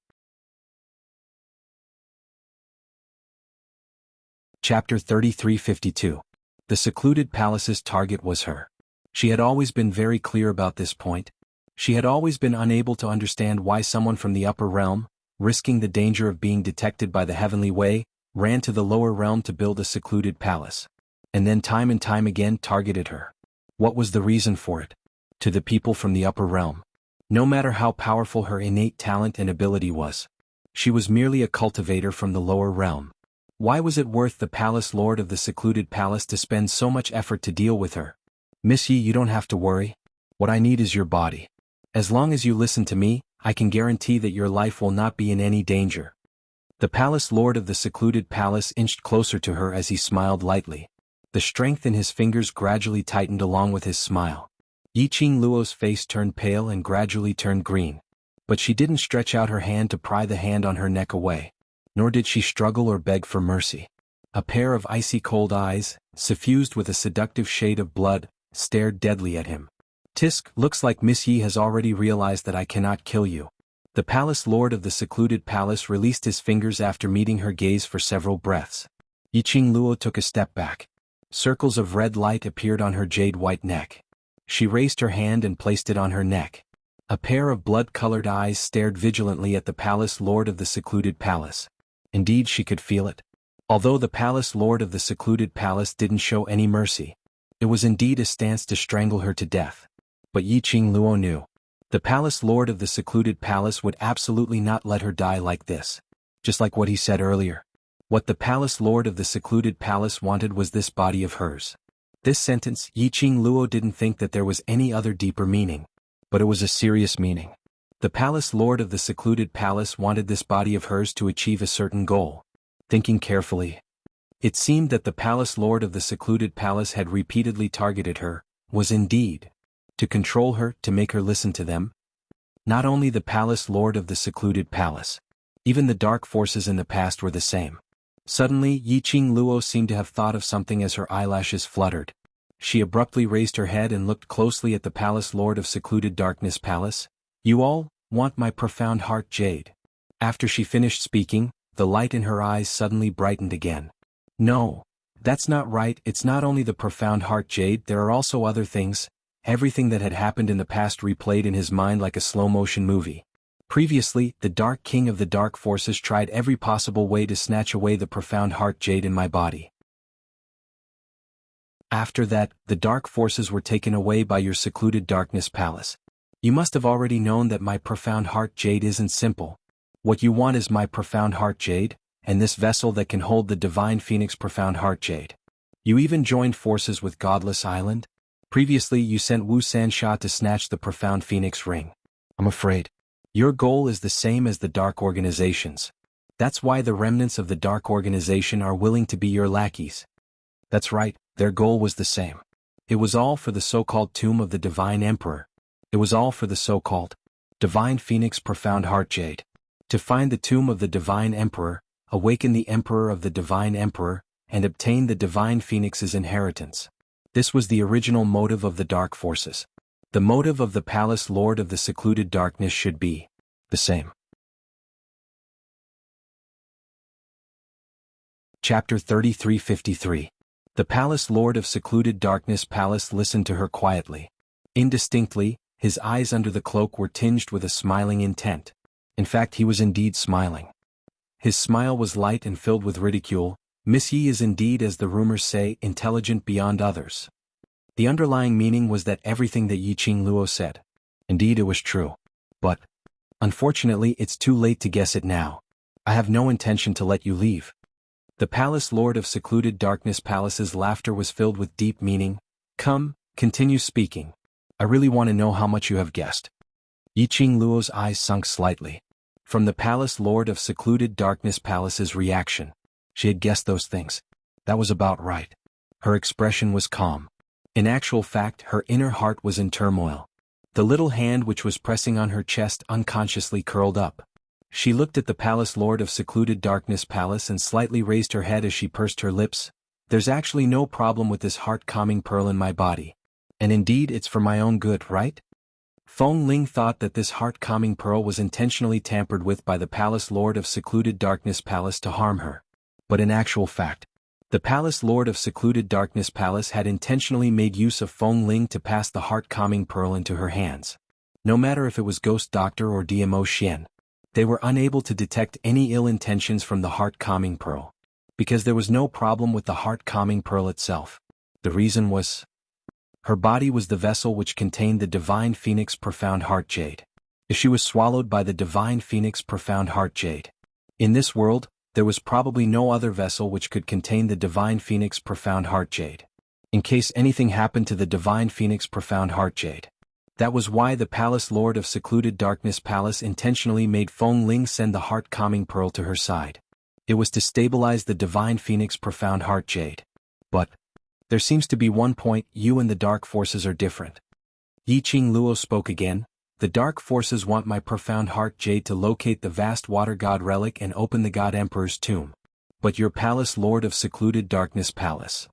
S1: Chapter 3352. The secluded palace's target was her. She had always been very clear about this point. She had always been unable to understand why someone from the upper realm, risking the danger of being detected by the heavenly way, ran to the lower realm to build a secluded palace. And then time and time again targeted her. What was the reason for it? To the people from the upper realm, no matter how powerful her innate talent and ability was, she was merely a cultivator from the lower realm. Why was it worth the palace lord of the secluded palace to spend so much effort to deal with her? Miss Yi, you don't have to worry. What I need is your body. As long as you listen to me, I can guarantee that your life will not be in any danger. The palace lord of the secluded palace inched closer to her as he smiled lightly. The strength in his fingers gradually tightened along with his smile. Yi Qingluo's face turned pale and gradually turned green. But she didn't stretch out her hand to pry the hand on her neck away. Nor did she struggle or beg for mercy. A pair of icy cold eyes, suffused with a seductive shade of blood, stared deadly at him. Tisk, looks like Miss Yi has already realized that I cannot kill you. The palace lord of the secluded palace released his fingers after meeting her gaze for several breaths. Yi Qingluo took a step back. Circles of red light appeared on her jade-white neck. She raised her hand and placed it on her neck. A pair of blood-colored eyes stared vigilantly at the palace lord of the secluded palace. Indeed, she could feel it. Although the palace lord of the secluded palace didn't show any mercy, it was indeed a stance to strangle her to death. But Yi Qingluo knew. The palace lord of the secluded palace would absolutely not let her die like this. Just like what he said earlier. What the palace lord of the secluded palace wanted was this body of hers. This sentence, Yi Qingluo didn't think that there was any other deeper meaning. But it was a serious meaning. The palace lord of the secluded palace wanted this body of hers to achieve a certain goal. Thinking carefully, it seemed that the palace lord of the secluded palace had repeatedly targeted her, was indeed to control her, to make her listen to them. Not only the palace lord of the secluded palace, even the dark forces in the past were the same. Suddenly, Yi Qingluo seemed to have thought of something as her eyelashes fluttered. She abruptly raised her head and looked closely at the palace lord of secluded darkness palace. You all want my profound heart jade. After she finished speaking, the light in her eyes suddenly brightened again. No, that's not right. It's not only the profound heart jade, there are also other things. Everything that had happened in the past replayed in his mind like a slow-motion movie. Previously, the Dark King of the Dark Forces tried every possible way to snatch away the profound heart jade in my body. After that, the dark forces were taken away by your secluded darkness palace. You must have already known that my profound heart jade isn't simple. What you want is my profound heart jade, and this vessel that can hold the divine phoenix profound heart jade. You even joined forces with Godless Island? Previously you sent xianxia to snatch the profound phoenix ring. I'm afraid your goal is the same as the dark organizations. That's why the remnants of the dark organization are willing to be your lackeys. That's right, their goal was the same. It was all for the so-called tomb of the divine emperor. It was all for the so-called divine phoenix profound heart jade. To find the tomb of the divine emperor, awaken the emperor of the divine emperor, and obtain the divine phoenix's inheritance. This was the original motive of the dark forces. The motive of the palace lord of the secluded darkness should be the same. Chapter 3353. The palace lord of secluded darkness palace listened to her quietly. Indistinctly, his eyes under the cloak were tinged with a smiling intent. In fact, he was indeed smiling. His smile was light and filled with ridicule. Miss Yi is indeed, as the rumors say, intelligent beyond others. The underlying meaning was that everything that Yi Qingluo said. Indeed, it was true. But, unfortunately, it's too late to guess it now. I have no intention to let you leave. The palace lord of secluded darkness palace's laughter was filled with deep meaning. Come, continue speaking. I really want to know how much you have guessed. Yi Qingluo's eyes sunk slightly. From the palace lord of secluded darkness palace's reaction, she had guessed those things. That was about right. Her expression was calm. In actual fact, her inner heart was in turmoil. The little hand which was pressing on her chest unconsciously curled up. She looked at the palace lord of secluded darkness palace and slightly raised her head as she pursed her lips. There's actually no problem with this heart-calming pearl in my body. And indeed it's for my own good, right? Feng Ling thought that this heart-calming pearl was intentionally tampered with by the palace lord of secluded darkness palace to harm her. But in actual fact, the palace lord of secluded darkness palace had intentionally made use of Feng Ling to pass the heart-calming pearl into her hands. No matter if it was Ghost Doctor or DMO Xian, they were unable to detect any ill intentions from the heart-calming pearl, because there was no problem with the heart-calming pearl itself. The reason was, her body was the vessel which contained the divine phoenix profound heart jade. If she was swallowed by the divine phoenix profound heart jade, in this world, there was probably no other vessel which could contain the divine phoenix profound heart jade. In case anything happened to the divine phoenix profound heart jade. That was why the palace lord of secluded darkness palace intentionally made Feng Ling send the heart-calming pearl to her side. It was to stabilize the divine phoenix profound heart jade. But there seems to be one point: you and the dark forces are different. Yi Qingluo spoke again. The dark forces want my profound heart jade to locate the vast water god relic and open the god emperor's tomb. But your palace lord of secluded darkness palace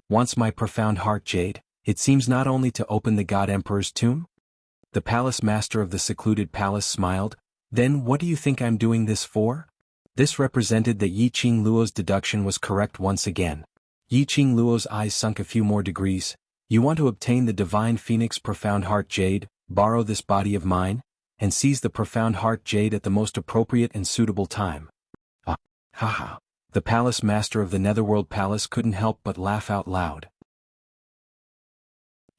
S1: wants my profound heart jade, it seems, not only to open the god emperor's tomb? The palace master of the secluded palace smiled. Then what do you think I'm doing this for? This represented that Yi Qingluo's deduction was correct once again. Yi Qingluo's eyes sunk a few more degrees. You want to obtain the divine phoenix profound heart jade, borrow this body of mine, and seize the profound heart jade at the most appropriate and suitable time. Haha. The palace master of the Netherworld Palace couldn't help but laugh out loud.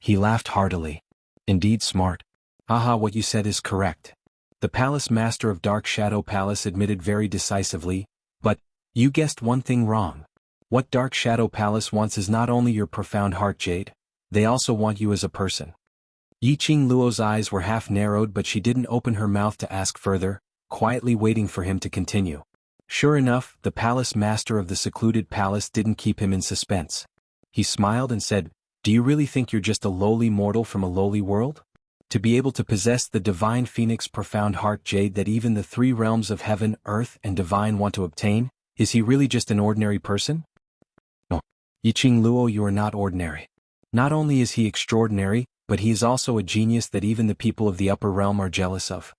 S1: He laughed heartily. Indeed smart. Haha, what you said is correct. The palace master of Dark Shadow Palace admitted very decisively. But you guessed one thing wrong. What Dark Shadow Palace wants is not only your profound heart jade, they also want you as a person. Yi Qingluo's eyes were half narrowed, but she didn't open her mouth to ask further, quietly waiting for him to continue. Sure enough, the palace master of the secluded palace didn't keep him in suspense. He smiled and said, do you really think you're just a lowly mortal from a lowly world? To be able to possess the divine phoenix profound heart jade that even the three realms of heaven, earth, and divine want to obtain, is he really just an ordinary person? No. Yi Qingluo, you are not ordinary. Not only is he extraordinary, but he is also a genius that even the people of the upper realm are jealous of.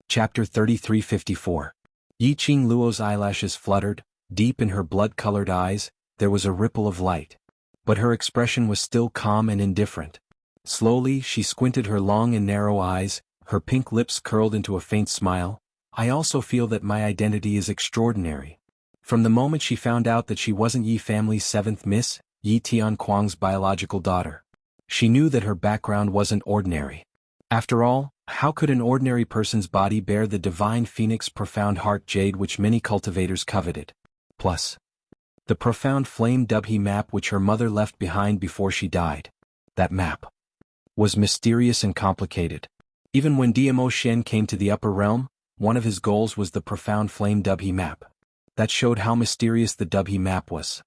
S1: Chapter 3354. Yi Qingluo's eyelashes fluttered. Deep in her blood-colored eyes, there was a ripple of light. But her expression was still calm and indifferent. Slowly, she squinted her long and narrow eyes, her pink lips curled into a faint smile. I also feel that my identity is extraordinary. From the moment she found out that she wasn't Yi family's seventh miss, Yi Tianquang's biological daughter, she knew that her background wasn't ordinary. After all, how could an ordinary person's body bear the divine phoenix profound heart jade which many cultivators coveted? Plus, the profound flame dubhi map which her mother left behind before she died. That map was mysterious and complicated. Even when Dmo Shen came to the upper realm, one of his goals was the profound flame dubhi map. That showed how mysterious the dubhi map was.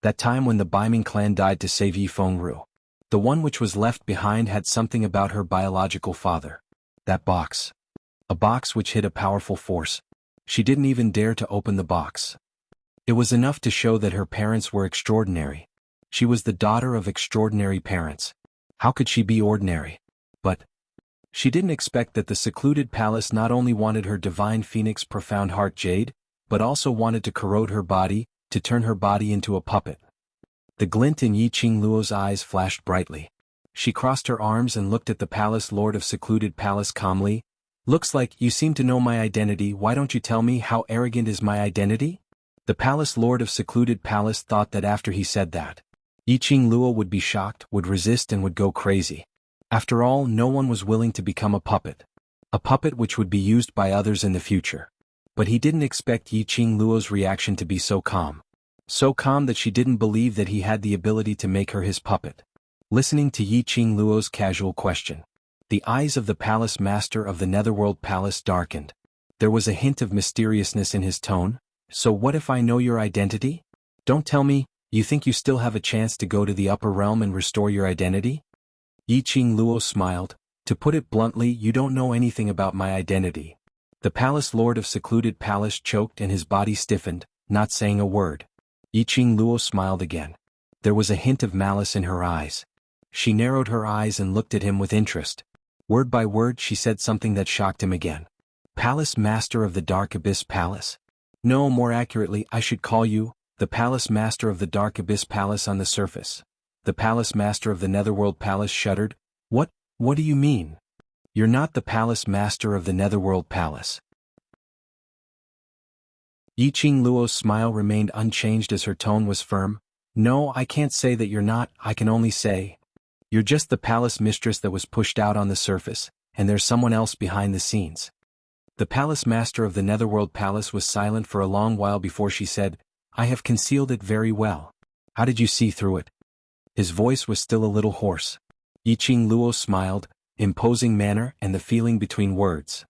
S1: That time when the Baiming clan died to save Yi Fengru. The one which was left behind had something about her biological father. That box. A box which hid a powerful force. She didn't even dare to open the box. It was enough to show that her parents were extraordinary. She was the daughter of extraordinary parents. How could she be ordinary? But she didn't expect that the secluded palace not only wanted her divine phoenix profound heart jade, but also wanted to corrode her body, to turn her body into a puppet. The glint in Yi Qingluo's eyes flashed brightly. She crossed her arms and looked at the palace lord of secluded palace calmly. Looks like you seem to know my identity. Why don't you tell me how arrogant is my identity? The palace lord of secluded palace thought that after he said that, Yi Qingluo would be shocked, would resist and would go crazy. After all, no one was willing to become a puppet. A puppet which would be used by others in the future. But he didn't expect Yi Qingluo's reaction to be so calm. So calm that she didn't believe that he had the ability to make her his puppet. Listening to Yi Qingluo's casual question, the eyes of the palace master of the Netherworld Palace darkened. There was a hint of mysteriousness in his tone. So what if I know your identity? Don't tell me, you think you still have a chance to go to the upper realm and restore your identity? Yi Qingluo smiled. To put it bluntly, you don't know anything about my identity. The palace lord of secluded palace choked and his body stiffened, not saying a word. Yi Qingluo smiled again. There was a hint of malice in her eyes. She narrowed her eyes and looked at him with interest. Word by word she said something that shocked him again. Palace master of the Dark Abyss Palace? No, more accurately, I should call you, the palace master of the Dark Abyss Palace on the surface. The palace master of the Netherworld Palace shuddered. What do you mean? You're not the palace master of the Netherworld Palace. Yi Qingluo's smile remained unchanged as her tone was firm. No, I can't say that you're not, I can only say, you're just the palace mistress that was pushed out on the surface, and there's someone else behind the scenes. The palace master of the Netherworld Palace was silent for a long while before she said, I have concealed it very well. How did you see through it? His voice was still a little hoarse. Yi Qingluo smiled, imposing manner and the feeling between words.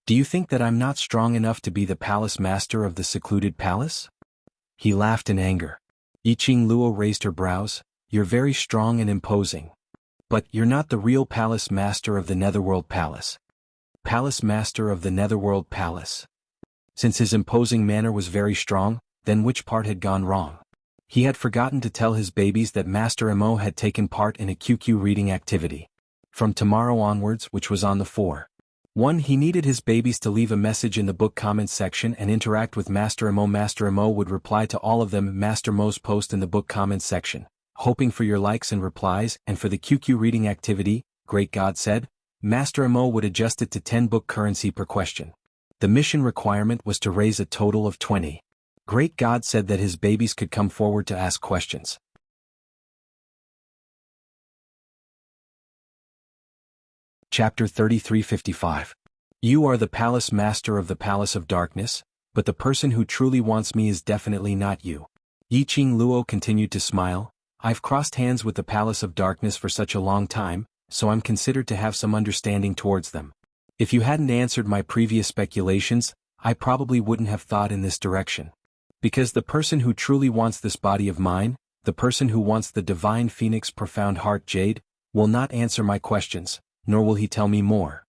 S1: Do you think that I'm not strong enough to be the palace master of the secluded palace? He laughed in anger. Yi Qingluo raised her brows. You're very strong and imposing. But you're not the real palace master of the Netherworld Palace. Palace master of the Netherworld Palace. Since his imposing manner was very strong, then which part had gone wrong? He had forgotten to tell his babies that Master Mo had taken part in a QQ reading activity. From tomorrow onwards, which was on the 4/1, he needed his babies to leave a message in the book comments section and interact with Master Mo. Master Mo would reply to all of them. Master Mo's post in the book comments section, hoping for your likes and replies, and for the QQ reading activity, Great God said, Master Mo would adjust it to 10 book currency per question. The mission requirement was to raise a total of 20. Great God said that his babies could come forward to ask questions. Chapter 3355. You are the palace master of the Palace of Darkness, but the person who truly wants me is definitely not you. Yi Qingluo continued to smile. I've crossed hands with the Palace of Darkness for such a long time, so I'm considered to have some understanding towards them. If you hadn't answered my previous speculations, I probably wouldn't have thought in this direction. Because the person who truly wants this body of mine, the person who wants the divine phoenix profound heart jade, will not answer my questions, nor will he tell me more.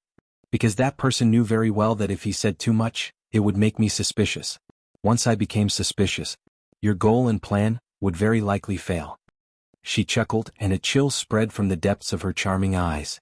S1: Because that person knew very well that if he said too much, it would make me suspicious. Once I became suspicious, your goal and plan would very likely fail. She chuckled, and a chill spread from the depths of her charming eyes.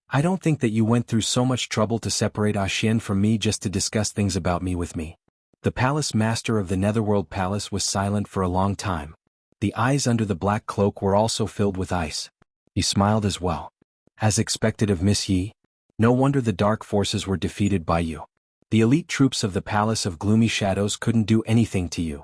S1: I don't think that you went through so much trouble to separate Xian from me just to discuss things about me with me. The palace master of the Netherworld Palace was silent for a long time. The eyes under the black cloak were also filled with ice. He smiled as well. As expected of Miss Yi, no wonder the dark forces were defeated by you. The elite troops of the Palace of Gloomy Shadows couldn't do anything to you.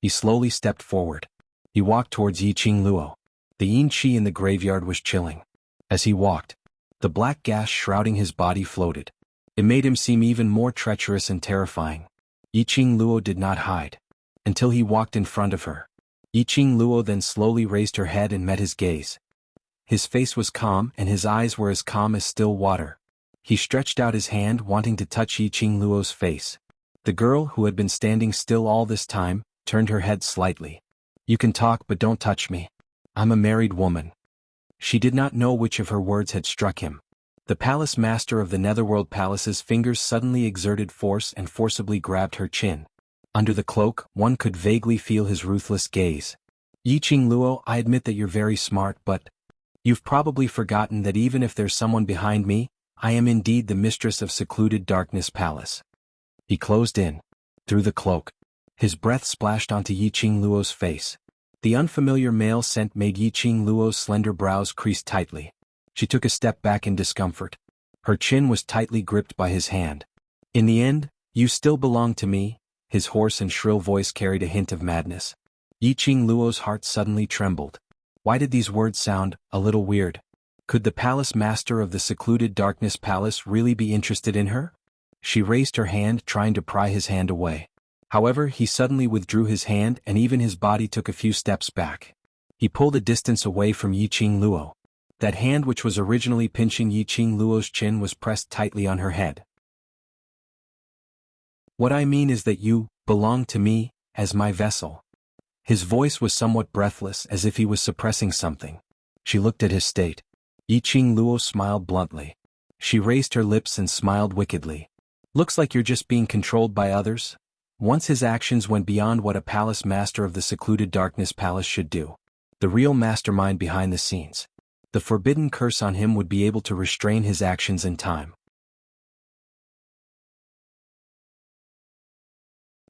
S1: He slowly stepped forward. He walked towards Yi Qingluo. The yin qi in the graveyard was chilling. As he walked, The black gas shrouding his body floated. It made him seem even more treacherous and terrifying. Yiqing Luo did not hide. Until he walked in front of her. Yiqing Luo then slowly raised her head and met his gaze. His face was calm and his eyes were as calm as still water. He stretched out his hand wanting to touch Yiqing Luo's face. The girl, who had been standing still all this time, turned her head slightly. "You can talk but don't touch me. I'm a married woman." She did not know which of her words had struck him. The palace master of the Netherworld Palace's fingers suddenly exerted force and forcibly grabbed her chin. Under the cloak, one could vaguely feel his ruthless gaze. "Yiqing Luo, I admit that you're very smart, but you've probably forgotten that even if there's someone behind me, I am indeed the mistress of secluded Darkness Palace." He closed in. Through the cloak. His breath splashed onto Yiqing Luo's face. The unfamiliar male scent made Yiqing Luo's slender brows crease tightly. She took a step back in discomfort. Her chin was tightly gripped by his hand. "In the end, you still belong to me," his hoarse and shrill voice carried a hint of madness. Yiqing Luo's heart suddenly trembled. Why did these words sound a little weird? Could the palace master of the secluded Darkness Palace really be interested in her? She raised her hand, trying to pry his hand away. However, he suddenly withdrew his hand and even his body took a few steps back. He pulled a distance away from Yiqing Luo. That hand which was originally pinching Yiqing Luo's chin was pressed tightly on her head. "What I mean is that you belong to me, as my vessel." His voice was somewhat breathless, as if he was suppressing something. She looked at his state. Yiqing Luo smiled bluntly. She raised her lips and smiled wickedly. "Looks like you're just being controlled by others." Once his actions went beyond what a palace master of the secluded Darkness Palace should do. The real mastermind behind the scenes. The forbidden curse on him would be able to restrain his actions in time.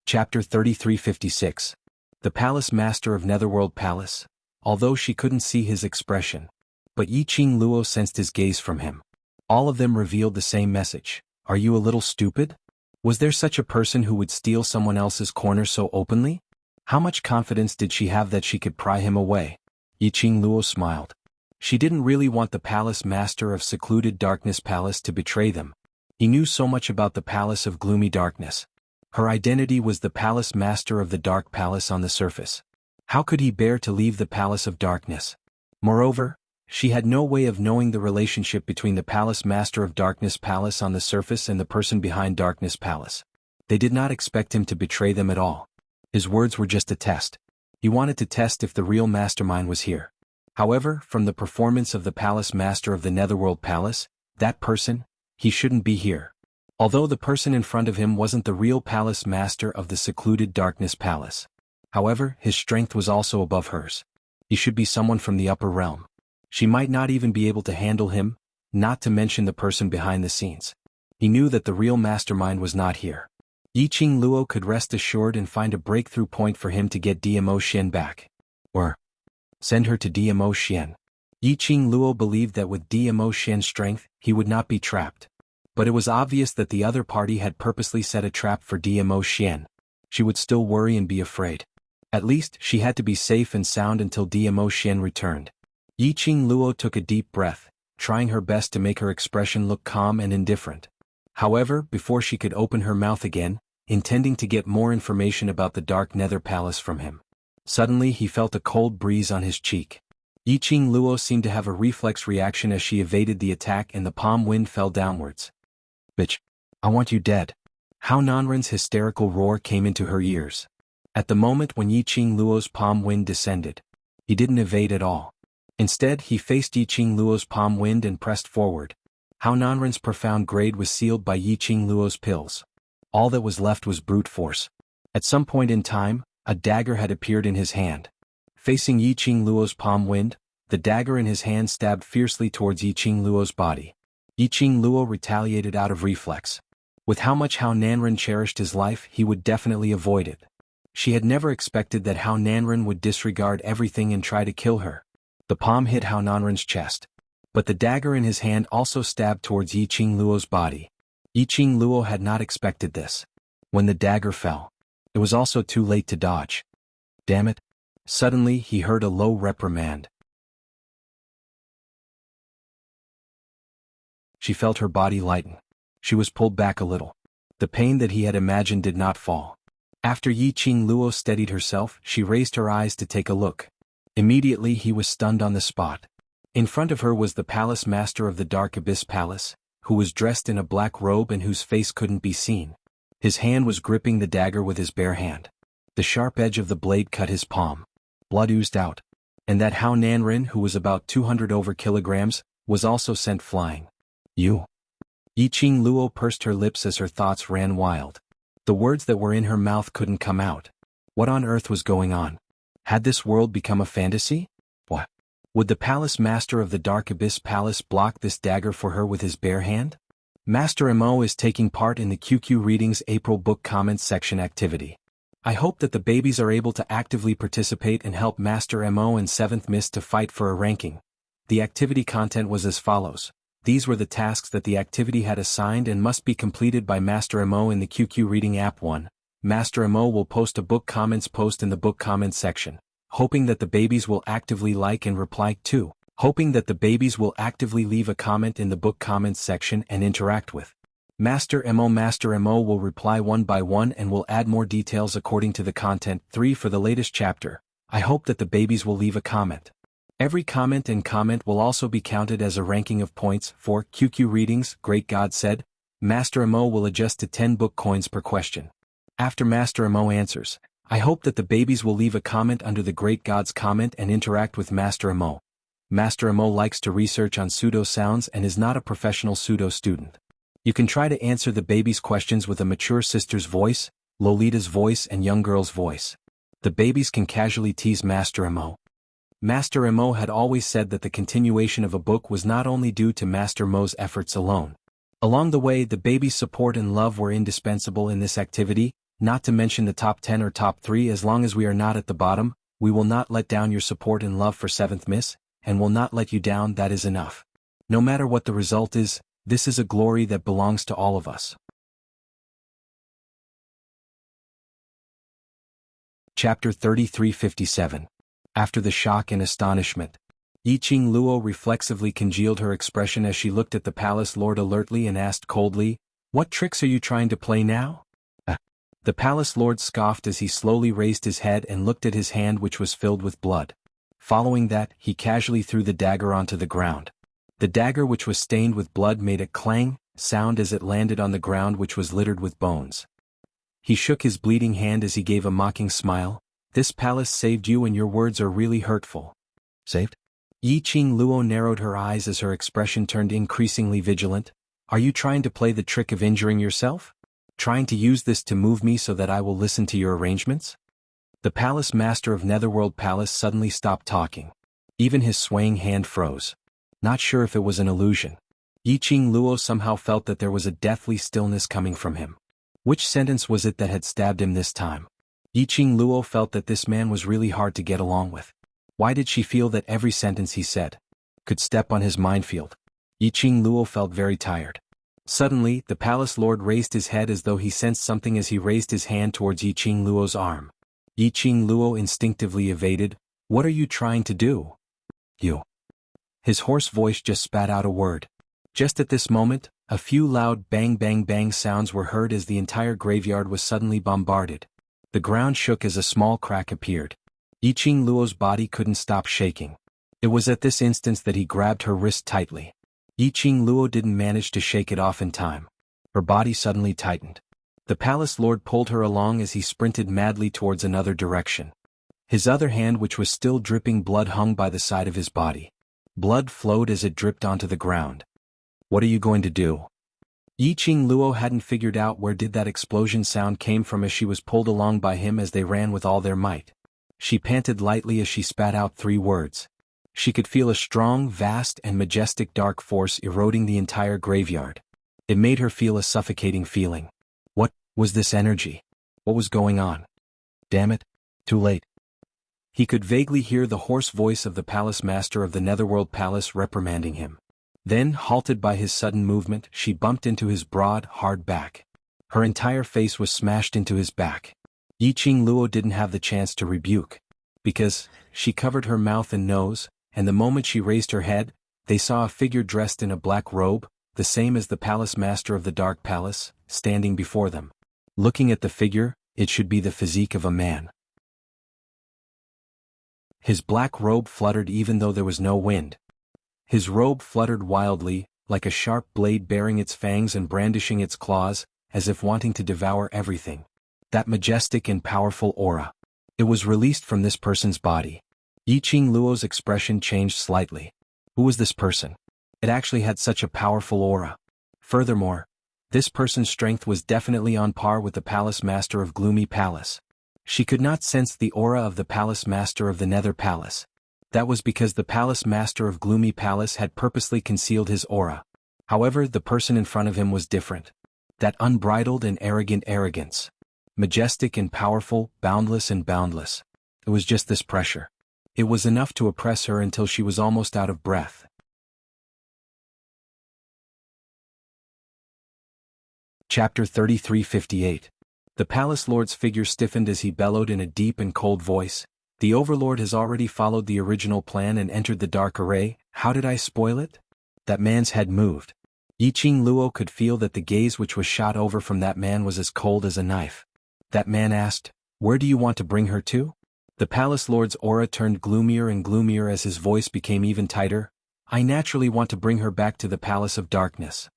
S1: Chapter 3356. The Palace Master of Netherworld Palace. Although she couldn't see his expression. But Yiqing Luo sensed his gaze from him. All of them revealed the same message. "Are you a little stupid? Was there such a person who would steal someone else's corner so openly?" How much confidence did she have that she could pry him away? Yiqing Luo smiled. She didn't really want the palace master of secluded Darkness Palace to betray them. He knew so much about the Palace of Gloomy Darkness. Her identity was the palace master of the Dark Palace on the surface. How could he bear to leave the Palace of Darkness? Moreover, she had no way of knowing the relationship between the palace master of Darkness Palace on the surface and the person behind Darkness Palace. They did not expect him to betray them at all. His words were just a test. He wanted to test if the real mastermind was here. However, from the performance of the palace master of the Netherworld Palace, that person, he shouldn't be here. Although the person in front of him wasn't the real palace master of the secluded Darkness Palace. However, his strength was also above hers. He should be someone from the upper realm. She might not even be able to handle him, not to mention the person behind the scenes. He knew that the real mastermind was not here. Yiqing Luo could rest assured and find a breakthrough point for him to get DMO Xian back. Or send her to DMO Xian. Yiqing Luo believed that with DMO Xian's strength, he would not be trapped. But it was obvious that the other party had purposely set a trap for DMO Xian. She would still worry and be afraid. At least, she had to be safe and sound until DMO Xian returned. Yiqing Luo took a deep breath, trying her best to make her expression look calm and indifferent. However, before she could open her mouth again, intending to get more information about the Dark Nether Palace from him, suddenly he felt a cold breeze on his cheek. Yiqing Luo seemed to have a reflex reaction as she evaded the attack and the palm wind fell downwards. "Bitch! I want you dead." Xuanhuan's hysterical roar came into her ears. At the moment when Yiqing Luo's palm wind descended, he didn't evade at all. Instead, he faced Yiqing Luo's palm wind and pressed forward. Xuanhuan's profound grade was sealed by Yiqing Luo's pills. All that was left was brute force. At some point in time, a dagger had appeared in his hand. Facing Yiqing Luo's palm wind, the dagger in his hand stabbed fiercely towards Yiqing Luo's body. Yiqing Luo retaliated out of reflex. With how much Xuanhuan cherished his life, he would definitely avoid it. She had never expected that Xuanhuan would disregard everything and try to kill her. The palm hit Xuanhuan's chest. But the dagger in his hand also stabbed towards Yiqing Luo's body. Yiqing Luo had not expected this. When the dagger fell, it was also too late to dodge. Damn it. Suddenly he heard a low reprimand. She felt her body lighten. She was pulled back a little. The pain that he had imagined did not fall. After Yi Qing Luo steadied herself, she raised her eyes to take a look. Immediately he was stunned on the spot. In front of her was the palace master of the Dark Abyss Palace, who was dressed in a black robe and whose face couldn't be seen. His hand was gripping the dagger with his bare hand. The sharp edge of the blade cut his palm. Blood oozed out. And that Hao Nanrin, who was about 200 over kilograms, was also sent flying. You. Yi Qing Luo pursed her lips as her thoughts ran wild. The words that were in her mouth couldn't come out. What on earth was going on? Had this world become a fantasy? What? Would the palace master of the Dark Abyss Palace block this dagger for her with his bare hand? Master Mo is taking part in the QQ Readings April Book Comments section activity. I hope that the babies are able to actively participate and help Master Mo and 7th Miss to fight for a ranking. The activity content was as follows. These were the tasks that the activity had assigned and must be completed by Master Mo in the QQ Reading app. 1. Master Mo will post a book comments post in the book comments section, hoping that the babies will actively like and reply. 2. Hoping that the babies will actively leave a comment in the book comments section and interact with Master Mo. Master Mo will reply one by one and will add more details according to the content. 3. For the latest chapter, I hope that the babies will leave a comment. Every comment and comment will also be counted as a ranking of points. 4. QQ Readings, Great God said. Master Mo will adjust to 10 book coins per question. After Master Mo answers, I hope that the babies will leave a comment under the Great God's comment and interact with Master Mo. Master Mo likes to research on pseudo sounds and is not a professional pseudo student. You can try to answer the baby's questions with a mature sister's voice, Lolita's voice and young girl's voice. The babies can casually tease Master Mo. Master Mo had always said that the continuation of a book was not only due to Master Mo's efforts alone. Along the way, the baby's support and love were indispensable in this activity, not to mention the top 10 or top 3. As long as we are not at the bottom, we will not let down your support and love for 7th Miss, and will not let you down. That is enough. No matter what the result is, this is a glory that belongs to all of us. Chapter 3357. After the shock and astonishment, Yi Qing Luo reflexively congealed her expression as she looked at the palace lord alertly and asked coldly, "What tricks are you trying to play now?" The palace lord scoffed as he slowly raised his head and looked at his hand, which was filled with blood. Following that, he casually threw the dagger onto the ground. The dagger, which was stained with blood, made a clang sound as it landed on the ground, which was littered with bones. He shook his bleeding hand as he gave a mocking smile. "This palace saved you and your words are really hurtful." Saved? Yi Qing Luo narrowed her eyes as her expression turned increasingly vigilant. "Are you trying to play the trick of injuring yourself? Trying to use this to move me so that I will listen to your arrangements?" The palace master of Netherworld Palace suddenly stopped talking. Even his swaying hand froze. Not sure if it was an illusion. Yi Qing Luo somehow felt that there was a deathly stillness coming from him. Which sentence was it that had stabbed him this time? Yi Qing Luo felt that this man was really hard to get along with. Why did she feel that every sentence he said could step on his minefield? Yi Qing Luo felt very tired. Suddenly, the palace lord raised his head as though he sensed something as he raised his hand towards Yi Qing Luo's arm. Yi Qing Luo instinctively evaded. "What are you trying to do?" "You." His hoarse voice just spat out a word. Just at this moment, a few loud bang bang bang sounds were heard as the entire graveyard was suddenly bombarded. The ground shook as a small crack appeared. Yi Qing Luo's body couldn't stop shaking. It was at this instant that he grabbed her wrist tightly. Yi Qing Luo didn't manage to shake it off in time. Her body suddenly tightened. The palace lord pulled her along as he sprinted madly towards another direction. His other hand, which was still dripping blood, hung by the side of his body. Blood flowed as it dripped onto the ground. "What are you going to do?" Yi Qing Luo hadn't figured out where did that explosion sound came from as she was pulled along by him as they ran with all their might. She panted lightly as she spat out 3 words. She could feel a strong, vast and majestic dark force eroding the entire graveyard. It made her feel a suffocating feeling. What was this energy? What was going on? Damn it, too late. He could vaguely hear the hoarse voice of the palace master of the Netherworld Palace reprimanding him. Then, halted by his sudden movement, she bumped into his broad, hard back. Her entire face was smashed into his back. Yi Qing Luo didn't have the chance to rebuke, because she covered her mouth and nose, and the moment she raised her head, they saw a figure dressed in a black robe, the same as the palace master of the Dark Palace, standing before them. Looking at the figure, it should be the physique of a man. His black robe fluttered even though there was no wind. His robe fluttered wildly, like a sharp blade baring its fangs and brandishing its claws, as if wanting to devour everything. That majestic and powerful aura. It was released from this person's body. Yiqing Luo's expression changed slightly. Who was this person? It actually had such a powerful aura. Furthermore, this person's strength was definitely on par with the palace master of Gloomy Palace. She could not sense the aura of the palace master of the Nether Palace. That was because the palace master of Gloomy Palace had purposely concealed his aura. However, the person in front of him was different. That unbridled and arrogant arrogance. Majestic and powerful, boundless and boundless. It was just this pressure. It was enough to oppress her until she was almost out of breath. Chapter 3358. The palace lord's figure stiffened as he bellowed in a deep and cold voice. The overlord has already followed the original plan and entered the dark array. How did I spoil it? That man's head moved. Yiqing Luo could feel that the gaze which was shot over from that man was as cold as a knife. That man asked, "Where do you want to bring her to?" The palace lord's aura turned gloomier and gloomier as his voice became even tighter. "I naturally want to bring her back to the Palace of Darkness."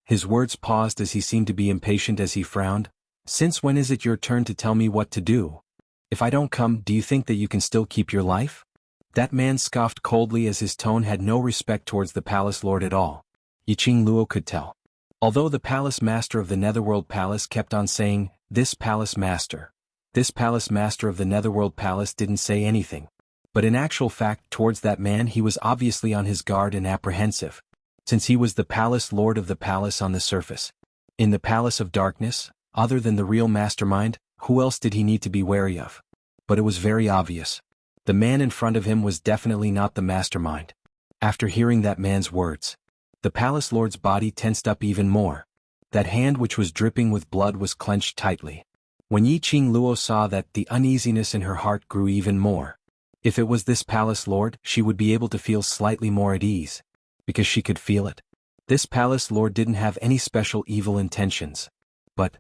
S1: His words paused as he seemed to be impatient as he frowned. "Since when is it your turn to tell me what to do? If I don't come, do you think that you can still keep your life?" That man scoffed coldly as his tone had no respect towards the palace lord at all. Yiqing Luo could tell. Although the palace master of the Netherworld Palace kept on saying, this palace master of the Netherworld Palace didn't say anything. But in actual fact towards that man he was obviously on his guard and apprehensive. Since he was the palace lord of the palace on the surface. In the Palace of Darkness, other than the real mastermind, who else did he need to be wary of? But it was very obvious. The man in front of him was definitely not the mastermind. After hearing that man's words, the palace lord's body tensed up even more. That hand which was dripping with blood was clenched tightly. When Yiqing Luo saw that, the uneasiness in her heart grew even more. If it was this palace lord, she would be able to feel slightly more at ease. Because she could feel it. This palace lord didn't have any special evil intentions. But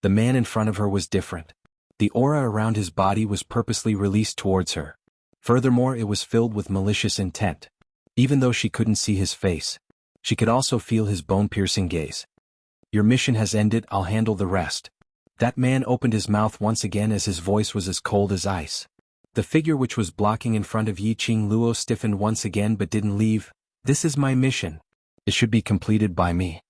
S1: the man in front of her was different. The aura around his body was purposely released towards her. Furthermore, it was filled with malicious intent. Even though she couldn't see his face, she could also feel his bone-piercing gaze. "Your mission has ended, I'll handle the rest." That man opened his mouth once again as his voice was as cold as ice. The figure which was blocking in front of Yiqing Luo stiffened once again but didn't leave. "This is my mission. It should be completed by me.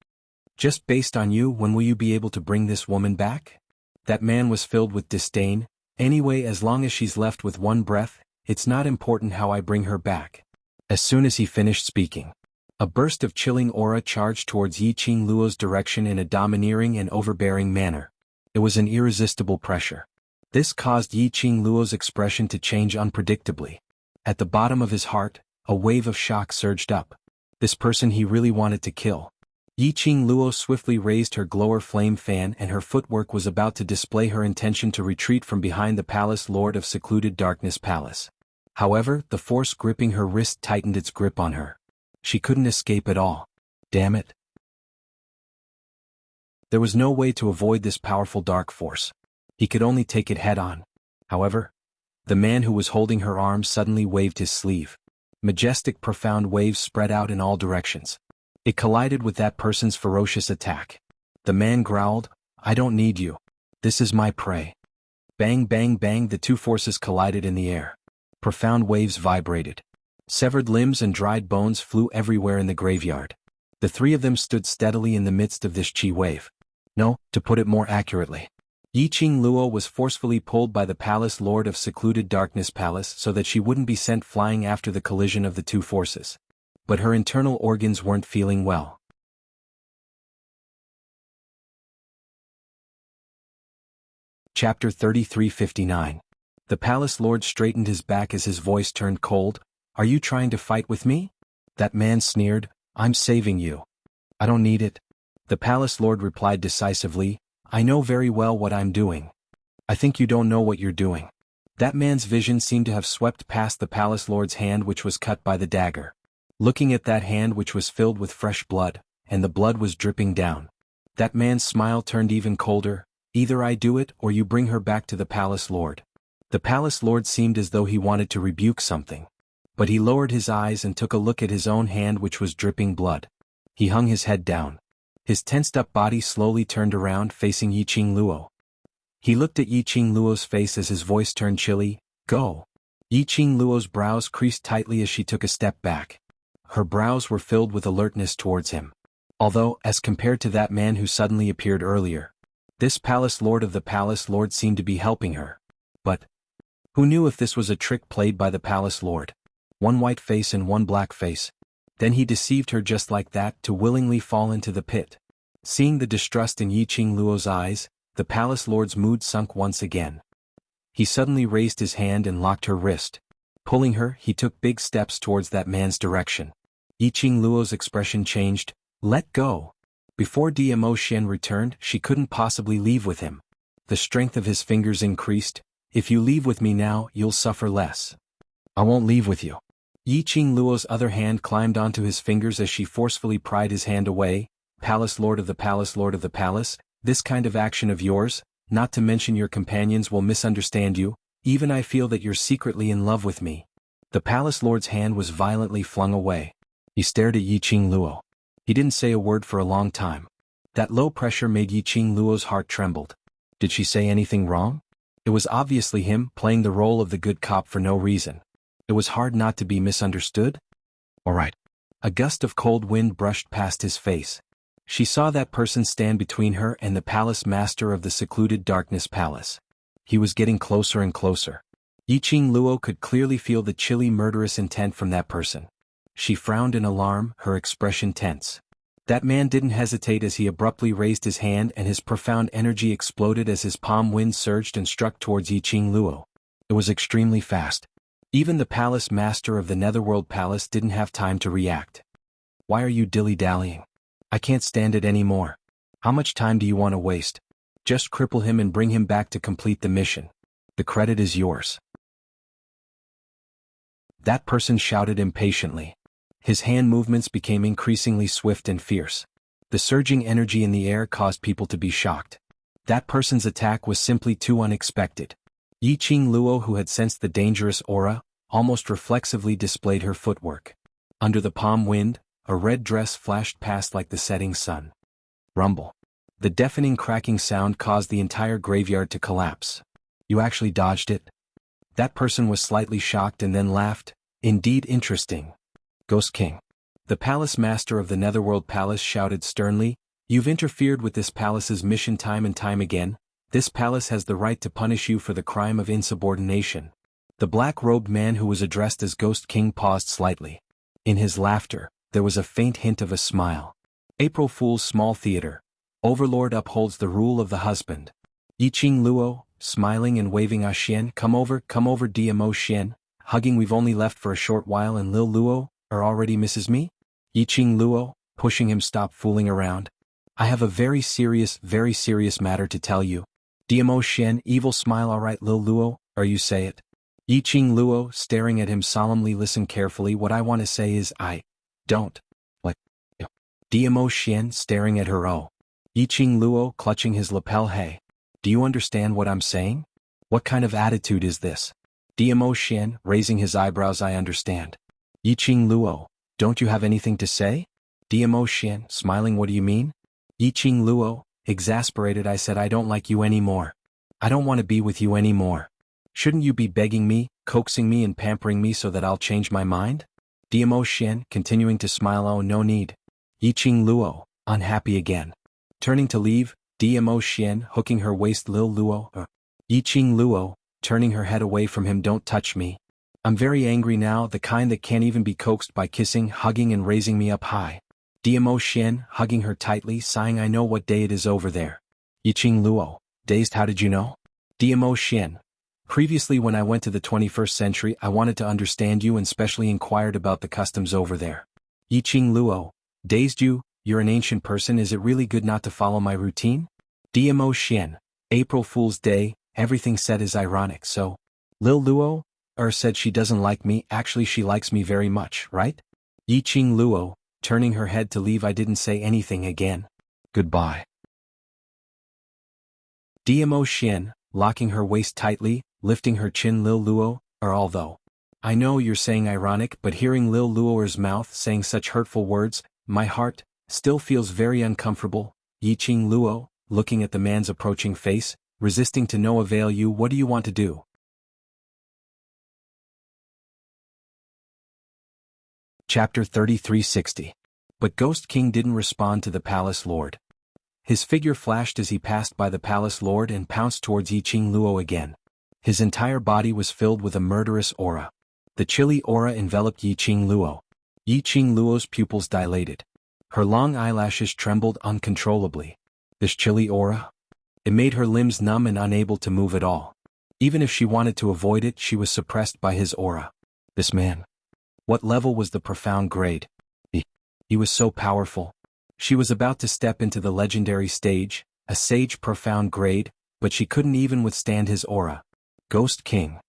S1: Just based on you, when will you be able to bring this woman back?" That man was filled with disdain. "Anyway, as long as she's left with one breath, it's not important how I bring her back." As soon as he finished speaking, a burst of chilling aura charged towards Yiqing Luo's direction in a domineering and overbearing manner. It was an irresistible pressure. This caused Yiqing Luo's expression to change unpredictably. At the bottom of his heart, a wave of shock surged up. This person he really wanted to kill. Yiqing Luo swiftly raised her glower flame fan and her footwork was about to display her intention to retreat from behind the palace lord of secluded Darkness Palace. However, the force gripping her wrist tightened its grip on her. She couldn't escape at all. Damn it. There was no way to avoid this powerful dark force. He could only take it head-on. However, the man who was holding her arm suddenly waved his sleeve. Majestic profound waves spread out in all directions. It collided with that person's ferocious attack. The man growled, "I don't need you. This is my prey." Bang bang bang, the two forces collided in the air. Profound waves vibrated. Severed limbs and dried bones flew everywhere in the graveyard. The three of them stood steadily in the midst of this chi wave. No, to put it more accurately, Yiqing Luo was forcefully pulled by the palace lord of secluded Darkness Palace so that she wouldn't be sent flying after the collision of the two forces. But her internal organs weren't feeling well. Chapter 3359. The palace lord straightened his back as his voice turned cold. "Are you trying to fight with me?" That man sneered, "I'm saving you." "I don't need it." The palace lord replied decisively, "I know very well what I'm doing." "I think you don't know what you're doing." That man's vision seemed to have swept past the palace lord's hand which was cut by the dagger. Looking at that hand which was filled with fresh blood, and the blood was dripping down. That man's smile turned even colder. Either I do it or you bring her back to the palace lord. The palace lord seemed as though he wanted to rebuke something. But he lowered his eyes and took a look at his own hand which was dripping blood. He hung his head down. His tensed-up body slowly turned around facing Yiqing. He looked at Yiqing face as his voice turned chilly. Go. Yiqing brows creased tightly as she took a step back. Her brows were filled with alertness towards him. Although, as compared to that man who suddenly appeared earlier, this palace lord of the palace lord seemed to be helping her. But who knew if this was a trick played by the palace lord? One white face and one black face. Then he deceived her just like that to willingly fall into the pit. Seeing the distrust in Yiqing eyes, the palace lord's mood sunk once again. He suddenly raised his hand and locked her wrist. Pulling her, he took big steps towards that man's direction. Yiqing expression changed. Let go. Before Diamo returned, she couldn't possibly leave with him. The strength of his fingers increased. If you leave with me now, you'll suffer less. I won't leave with you. Yiqing other hand climbed onto his fingers as she forcefully pried his hand away. Palace lord of the palace, this kind of action of yours, not to mention your companions will misunderstand you, even I feel that you're secretly in love with me. The palace lord's hand was violently flung away. He stared at Yiqing. He didn't say a word for a long time. That low pressure made Yiqing heart trembled. Did she say anything wrong? It was obviously him playing the role of the good cop for no reason. It was hard not to be misunderstood. All right. A gust of cold wind brushed past his face. She saw that person stand between her and the palace master of the secluded darkness palace. He was getting closer and closer. Yiqing could clearly feel the chilly murderous intent from that person. She frowned in alarm, her expression tense. That man didn't hesitate as he abruptly raised his hand and his profound energy exploded as his palm wind surged and struck towards Yiqing. It was extremely fast. Even the palace master of the Netherworld Palace didn't have time to react. Why are you dilly-dallying? I can't stand it anymore. How much time do you want to waste? Just cripple him and bring him back to complete the mission. The credit is yours. That person shouted impatiently. His hand movements became increasingly swift and fierce. The surging energy in the air caused people to be shocked. That person's attack was simply too unexpected. Yiqing, who had sensed the dangerous aura, almost reflexively displayed her footwork. Under the palm wind, a red dress flashed past like the setting sun. Rumble. The deafening cracking sound caused the entire graveyard to collapse. You actually dodged it? That person was slightly shocked and then laughed. Indeed interesting. Ghost King. The palace master of the Netherworld Palace shouted sternly, You've interfered with this palace's mission time and time again. This palace has the right to punish you for the crime of insubordination. The black-robed man who was addressed as Ghost King paused slightly. In his laughter, there was a faint hint of a smile. April Fool's Small Theater. Overlord upholds the rule of the husband. Yiqing, smiling and waving Xian, come over Diamo, hugging we've only left for a short while and Lil Luo, already misses me? Yiqing, pushing him stop fooling around. I have a very serious matter to tell you. Diamo, evil smile alright Lil Luo, you say it. Yiqing, staring at him solemnly listen carefully what I want to say is I don't. What? Diamo, staring at her Yiqing, clutching his lapel hey. Do you understand what I'm saying? What kind of attitude is this? Diamo, raising his eyebrows I understand. Yiqing, don't you have anything to say? Diamo, smiling what do you mean? Yiqing, exasperated I said I don't like you anymore. I don't want to be with you anymore. Shouldn't you be begging me, coaxing me and pampering me so that I'll change my mind? Diamo, continuing to smile oh no need. Yiqing, unhappy again. Turning to leave, Diamo, hooking her waist Lil Luo. Yiqing, turning her head away from him don't touch me. I'm very angry now the kind that can't even be coaxed by kissing, hugging and raising me up high. Diamo, hugging her tightly sighing I know what day it is over there. Yiqing, dazed how did you know? Diamo, previously when I went to the 21st century I wanted to understand you and specially inquired about the customs over there. Yiqing, dazed you're an ancient person is it really good not to follow my routine? Diamo, April Fool's Day, everything said is ironic so. Lil Luo, said she doesn't like me actually she likes me very much, right? Yiqing, turning her head to leave. I didn't say anything again. Goodbye. Dmo Xian, locking her waist tightly, lifting her chin. Lil Luo, although I know you're saying ironic, but hearing Lil Luo's mouth saying such hurtful words, my heart still feels very uncomfortable. Yiqing Luo, looking at the man's approaching face, resisting to no avail. What do you want to do? Chapter 3360. But Ghost King didn't respond to the palace lord. His figure flashed as he passed by the palace lord and pounced towards Yiqing Luo again. His entire body was filled with a murderous aura. The chilly aura enveloped Yiqing Luo. Yiqing Luo's pupils dilated. Her long eyelashes trembled uncontrollably. This chilly aura? It made her limbs numb and unable to move at all. Even if she wanted to avoid it, she was suppressed by his aura. This man. What level was the profound grade? He was so powerful. She was about to step into the legendary stage, a sage profound grade, but she couldn't even withstand his aura. Ghost King.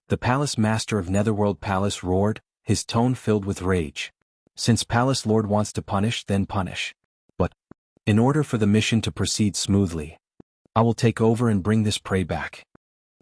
S1: The palace master of Netherworld Palace roared, his tone filled with rage. Since Palace Lord wants to punish, then punish. But in order for the mission to proceed smoothly, I will take over and bring this prey back.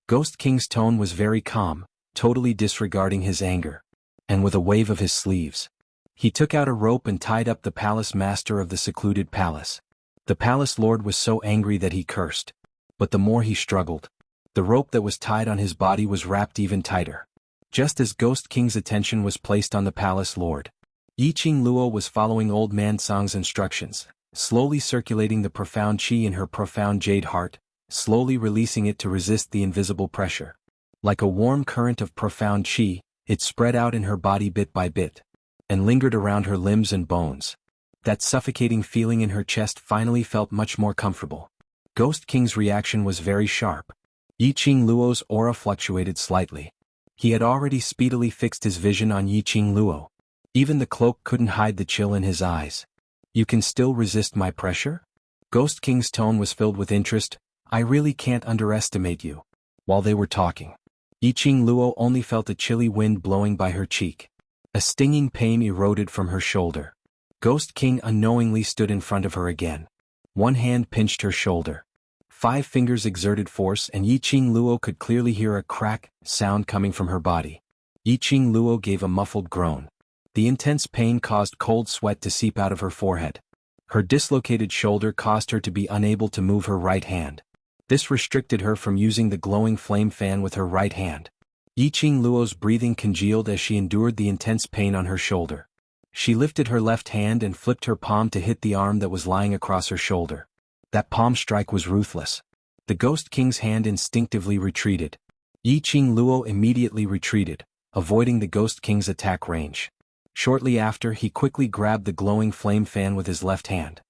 S1: Ghost King's tone was very calm, totally disregarding his anger. And with a wave of his sleeves, he took out a rope and tied up the palace master of the secluded palace. The palace lord was so angry that he cursed. But the more he struggled, the rope that was tied on his body was wrapped even tighter. Just as Ghost King's attention was placed on the palace lord, Yiqing Luo was following Old Man Song's instructions, slowly circulating the profound qi in her profound jade heart, slowly releasing it to resist the invisible pressure. Like a warm current of profound qi, it spread out in her body bit by bit, and lingered around her limbs and bones. That suffocating feeling in her chest finally felt much more comfortable. Ghost King's reaction was very sharp. Yiqing Luo's aura fluctuated slightly. He had already speedily fixed his vision on Yiqing Luo. Even the cloak couldn't hide the chill in his eyes. You can still resist my pressure? Ghost King's tone was filled with interest. I really can't underestimate you. While they were talking, Yiqing Luo only felt a chilly wind blowing by her cheek. A stinging pain eroded from her shoulder. Ghost King unknowingly stood in front of her again. One hand pinched her shoulder. 5 fingers exerted force and Yiqing Luo could clearly hear a crack sound coming from her body. Yiqing Luo gave a muffled groan. The intense pain caused cold sweat to seep out of her forehead. Her dislocated shoulder caused her to be unable to move her right hand. This restricted her from using the glowing flame fan with her right hand. Yiqing Luo's breathing congealed as she endured the intense pain on her shoulder. She lifted her left hand and flipped her palm to hit the arm that was lying across her shoulder. That palm strike was ruthless. The Ghost King's hand instinctively retreated. Yiqing Luo immediately retreated, avoiding the Ghost King's attack range. Shortly after, he quickly grabbed the glowing flame fan with his left hand.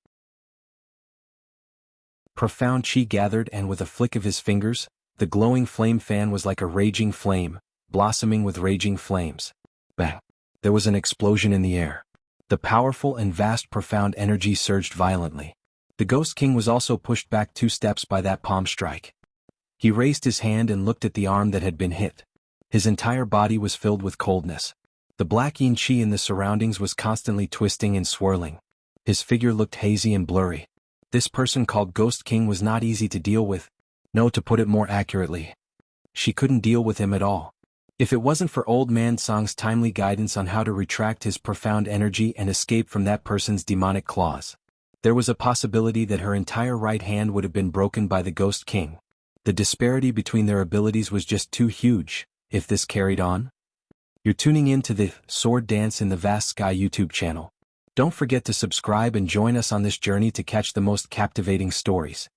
S1: Profound qi gathered and with a flick of his fingers, the glowing flame fan was like a raging flame, blossoming with raging flames. Bang! There was an explosion in the air. The powerful and vast profound energy surged violently. The Ghost King was also pushed back 2 steps by that palm strike. He raised his hand and looked at the arm that had been hit. His entire body was filled with coldness. The black yin qi in the surroundings was constantly twisting and swirling. His figure looked hazy and blurry. This person called Ghost King was not easy to deal with. No, to put it more accurately, she couldn't deal with him at all. If it wasn't for Old Man Song's timely guidance on how to retract his profound energy and escape from that person's demonic claws, there was a possibility that her entire right hand would have been broken by the Ghost King. The disparity between their abilities was just too huge, if this carried on. You're tuning in to the Sword Dance in the Vast Sky YouTube channel. Don't forget to subscribe and join us on this journey to catch the most captivating stories.